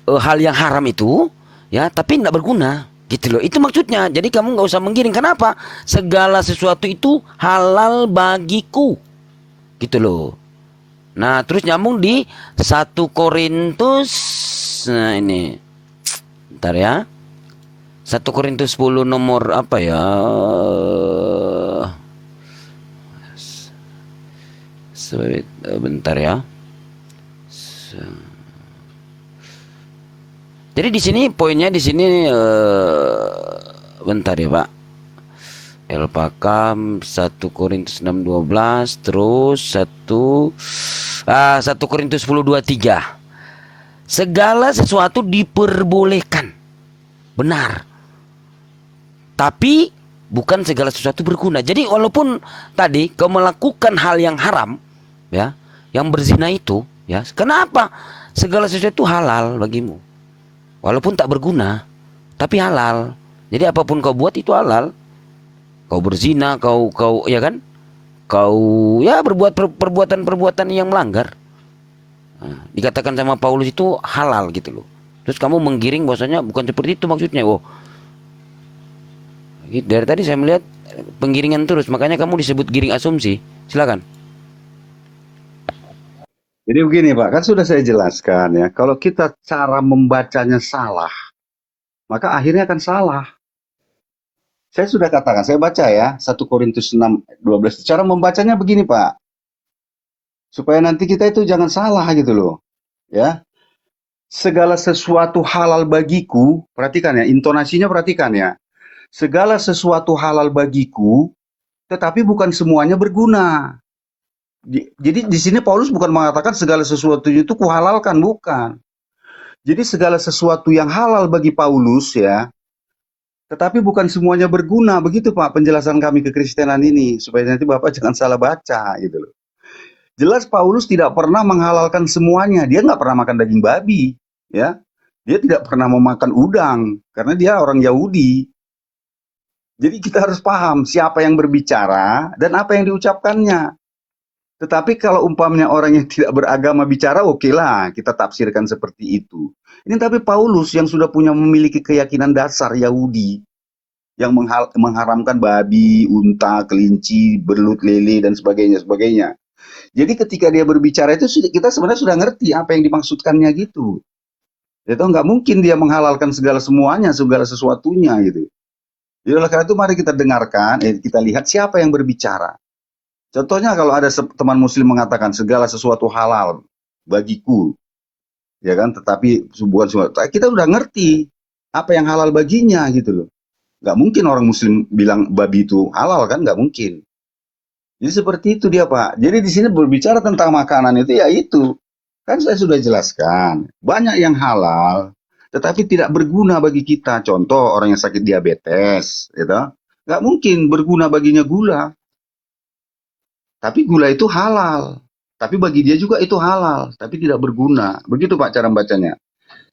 hal yang haram itu ya, tapi tidak berguna. Gitu loh. Itu maksudnya. Jadi kamu nggak usah menggiring. Kenapa? Segala sesuatu itu halal bagiku. Gitu loh. Nah, terus nyambung di 1 Korintus. Nah, ini. Bentar ya. 1 Korintus 10 nomor apa ya? Bentar ya. Jadi di sini poinnya di sini bentar ya, Pak. Elpakam 1 Korintus 6:12 terus 1 Korintus 10:23. Segala sesuatu diperbolehkan. Benar. Tapi bukan segala sesuatu berguna. Jadi walaupun tadi kau melakukan hal yang haram, ya, yang berzina itu, ya, kenapa? Segala sesuatu halal bagimu. Walaupun tak berguna, tapi halal. Jadi apapun kau buat itu halal. Kau berzina, kau ya kan? Kau ya berbuat perbuatan-perbuatan yang melanggar. Nah, dikatakan sama Paulus itu halal gitu loh. Terus kamu menggiring bahwasanya bukan seperti itu maksudnya. Oh. Dari tadi saya melihat penggiringan terus, makanya kamu disebut giring asumsi. Silakan. Jadi begini Pak, kan sudah saya jelaskan ya, kalau kita cara membacanya salah, maka akhirnya akan salah. Saya sudah katakan, saya baca ya, 1 Korintus 6:12. Cara membacanya begini Pak, supaya nanti kita itu jangan salah gitu loh. Ya, segala sesuatu halal bagiku, perhatikan ya, intonasinya perhatikan ya. Segala sesuatu halal bagiku, tetapi bukan semuanya berguna. Jadi di sini Paulus bukan mengatakan segala sesuatu itu kuhalalkan, bukan. Jadi segala sesuatu yang halal bagi Paulus ya, tetapi bukan semuanya berguna. Begitu Pak penjelasan kami kekristenan ini, supaya nanti Bapak jangan salah baca gitu loh. Jelas Paulus tidak pernah menghalalkan semuanya. Dia nggak pernah makan daging babi, ya. Dia tidak pernah memakan udang karena dia orang Yahudi. Jadi kita harus paham siapa yang berbicara dan apa yang diucapkannya. Tetapi kalau umpamanya orang yang tidak beragama bicara, oke lah kita tafsirkan seperti itu. Ini tapi Paulus yang sudah memiliki keyakinan dasar Yahudi, yang mengharamkan babi, unta, kelinci, belut, lele, dan sebagainya. Jadi ketika dia berbicara itu kita sebenarnya sudah ngerti apa yang dimaksudkannya gitu. Itu nggak mungkin dia menghalalkan segala sesuatunya gitu. Jadi oleh karena itu mari kita dengarkan, kita lihat siapa yang berbicara. Contohnya kalau ada teman muslim mengatakan segala sesuatu halal bagiku, ya kan, tetapi bukan sesuatu, kita udah ngerti apa yang halal baginya gitu loh. Nggak mungkin orang muslim bilang babi itu halal kan, nggak mungkin. Jadi seperti itu dia Pak. Jadi di sini berbicara tentang makanan itu ya itu. Kan saya sudah jelaskan, banyak yang halal, tetapi tidak berguna bagi kita. Contoh orang yang sakit diabetes, gitu. Nggak mungkin berguna baginya gula. Tapi gula itu halal. Tapi bagi dia juga itu halal, tapi tidak berguna. Begitu Pak cara membacanya.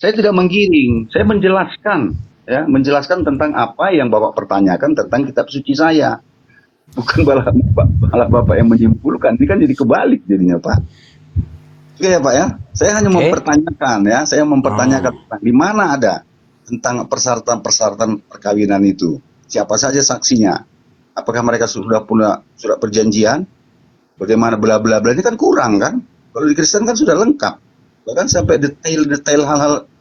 Saya tidak menggiring, saya menjelaskan, ya, menjelaskan tentang apa yang Bapak pertanyakan tentang kitab suci saya. Bukan malah Bapak yang menyimpulkan. Ini kan jadi kebalik jadinya Pak. Oke ya Pak ya. Saya hanya mempertanyakan ya. Saya mempertanyakan tentang di mana ada tentang persyaratan-persyaratan perkawinan itu. Siapa saja saksinya? Apakah mereka sudah punya surat perjanjian? Bagaimana bla bla bla ini kan kurang kan? Kalau di Kristen kan sudah lengkap. Bahkan sampai detail-detail hal-hal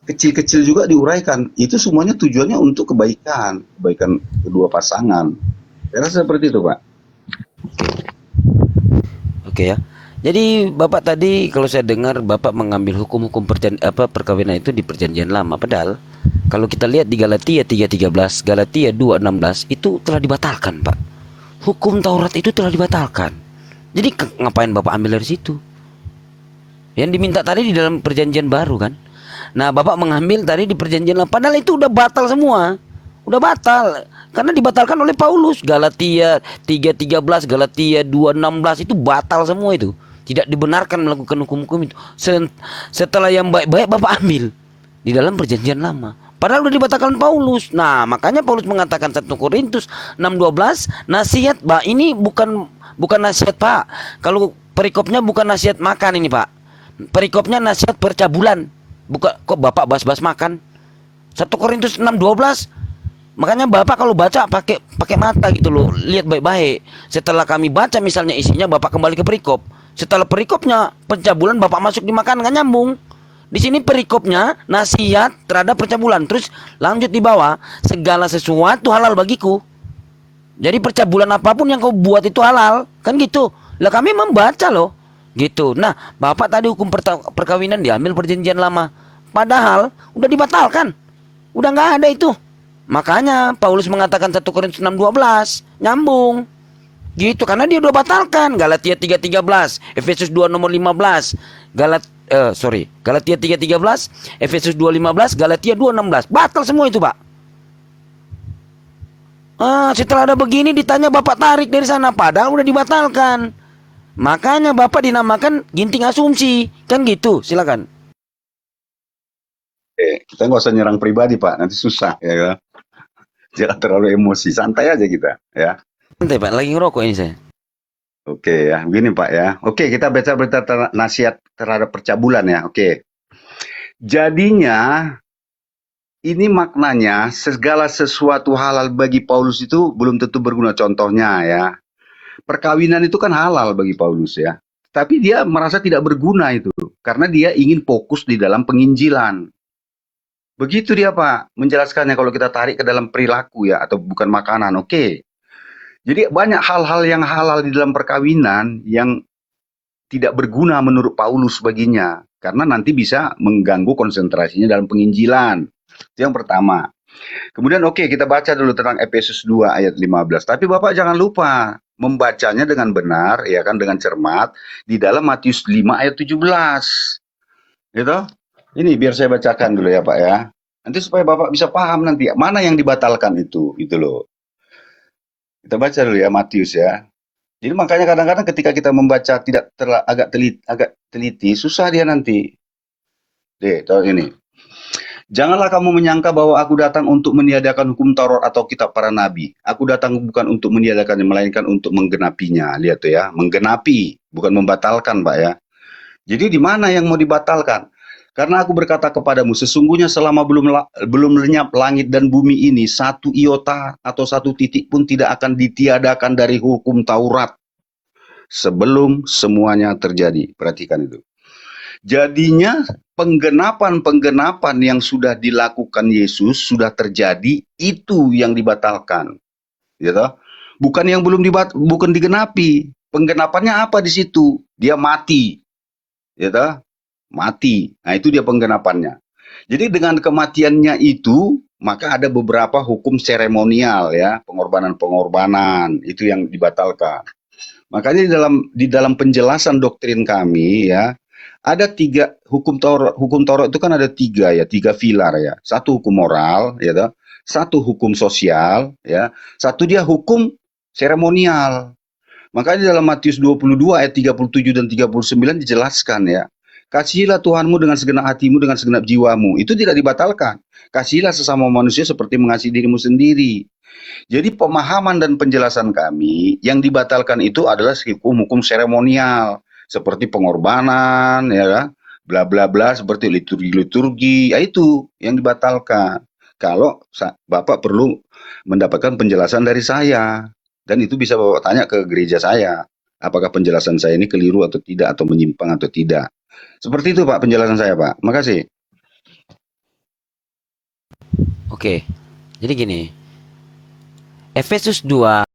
kecil-kecil juga diuraikan. Itu semuanya tujuannya untuk kebaikan kedua pasangan. Saya rasa seperti itu, Pak. Oke ya. Jadi Bapak tadi kalau saya dengar Bapak mengambil hukum-hukum perkawinan itu di perjanjian lama. Padahal kalau kita lihat di Galatia 3:13, Galatia 2:16 itu telah dibatalkan, Pak. Hukum Taurat itu telah dibatalkan. Jadi ngapain Bapak ambil dari situ? Yang diminta tadi di dalam perjanjian baru kan. Nah Bapak mengambil tadi di perjanjian lama. Padahal itu udah batal semua. Udah batal. Karena dibatalkan oleh Paulus. Galatia 3:13, Galatia 2:16 itu batal semua itu. Tidak dibenarkan melakukan hukum-hukum itu. Setelah yang baik-baik Bapak ambil di dalam perjanjian lama. Padahal udah dibatalkan Paulus. Nah makanya Paulus mengatakan 1 Korintus 6:12, nasihat ini bukan nasihat Pak. Kalau perikopnya bukan nasihat makan ini Pak. Perikopnya nasihat percabulan. Bukan kok Bapak bahas-bahas makan. 1 Korintus 6:12. Makanya Bapak kalau baca pakai mata gitu loh, lihat baik-baik. Setelah kami baca misalnya isinya, Bapak kembali ke perikop. Setelah perikopnya pencabulan, Bapak masuk di makanan, nggak nyambung. Di sini perikopnya nasihat terhadap pencabulan, terus lanjut di bawah, segala sesuatu halal bagiku. Jadi percabulan apapun yang kau buat itu halal, kan gitu. Lah kami membaca loh, gitu. Nah, Bapak tadi hukum perkawinan diambil perjanjian lama, padahal udah dibatalkan, udah nggak ada itu. Makanya Paulus mengatakan 1 Korintus 6:12 nyambung. Gitu karena dia udah batalkan. Galatia 3:13, Efesus 2 nomor 15, Galatia 3:13, Efesus 2:15, Galatia 2:16. Batal semua itu, Pak. Setelah ada begini ditanya Bapak tarik dari sana, padahal udah dibatalkan. Makanya Bapak dinamakan ginting asumsi. Kan gitu, silakan. Kita nggak usah nyerang pribadi Pak, nanti susah ya kan. Jangan terlalu emosi, santai aja kita ya. Santai Pak, lagi ngerokok ini saya. Oke ya, begini Pak ya. Oke, kita baca berita nasihat terhadap percabulan ya. Oke. Jadinya ini maknanya segala sesuatu halal bagi Paulus itu belum tentu berguna. Contohnya ya, perkawinan itu kan halal bagi Paulus ya. Tapi dia merasa tidak berguna itu karena dia ingin fokus di dalam penginjilan. Begitu dia Pak menjelaskannya kalau kita tarik ke dalam perilaku ya, atau bukan makanan. Oke. Jadi banyak hal-hal yang halal di dalam perkawinan yang tidak berguna menurut Paulus baginya. Karena nanti bisa mengganggu konsentrasinya dalam penginjilan. Itu yang pertama. Kemudian kita baca dulu tentang Efesus 2 ayat 15. Tapi Bapak jangan lupa membacanya dengan benar, ya kan, dengan cermat di dalam Matius 5 ayat 17. Gitu? Ini biar saya bacakan dulu ya Pak ya. Nanti supaya Bapak bisa paham nanti mana yang dibatalkan itu loh. Kita baca dulu ya Matius ya. Jadi makanya kadang-kadang ketika kita membaca tidak agak teliti, susah dia nanti. Tahu ini. Janganlah kamu menyangka bahwa aku datang untuk meniadakan hukum Taurat atau kitab para nabi. Aku datang bukan untuk meniadakannya, melainkan untuk menggenapinya. Lihat tuh ya, menggenapi, bukan membatalkan Pak ya. Jadi di mana yang mau dibatalkan? Karena aku berkata kepadamu, sesungguhnya selama belum lenyap langit dan bumi ini, satu iota atau satu titik pun tidak akan ditiadakan dari hukum Taurat sebelum semuanya terjadi. Perhatikan itu. Jadinya penggenapan yang sudah dilakukan Yesus sudah terjadi, itu yang dibatalkan. Gitu? Bukan yang bukan digenapi. Penggenapannya apa di situ? Dia mati. Gitu? Mati. Nah, itu dia penggenapannya. Jadi dengan kematiannya itu, maka ada beberapa hukum seremonial ya, pengorbanan itu yang dibatalkan. Makanya di dalam penjelasan doktrin kami ya, ada 3 hukum Taurat. Hukum Taurat itu kan ada 3 ya, 3 pilar ya. Satu hukum moral ya, satu hukum sosial ya, satu dia hukum seremonial. Makanya dalam Matius 22 ayat 37 dan 39 dijelaskan ya. Kasihilah Tuhanmu dengan segenap hatimu, dengan segenap jiwamu. Itu tidak dibatalkan. Kasihilah sesama manusia seperti mengasihi dirimu sendiri. Jadi pemahaman dan penjelasan kami yang dibatalkan itu adalah hukum-hukum seremonial. Seperti pengorbanan, ya kan? Bla bla bla, seperti liturgi-liturgi. Ya itu yang dibatalkan. Kalau Bapak perlu mendapatkan penjelasan dari saya. Dan itu bisa Bapak tanya ke gereja saya. Apakah penjelasan saya ini keliru atau tidak, atau menyimpang atau tidak. Seperti itu Pak penjelasan saya Pak. Makasih. Oke. Jadi gini. Efesus 2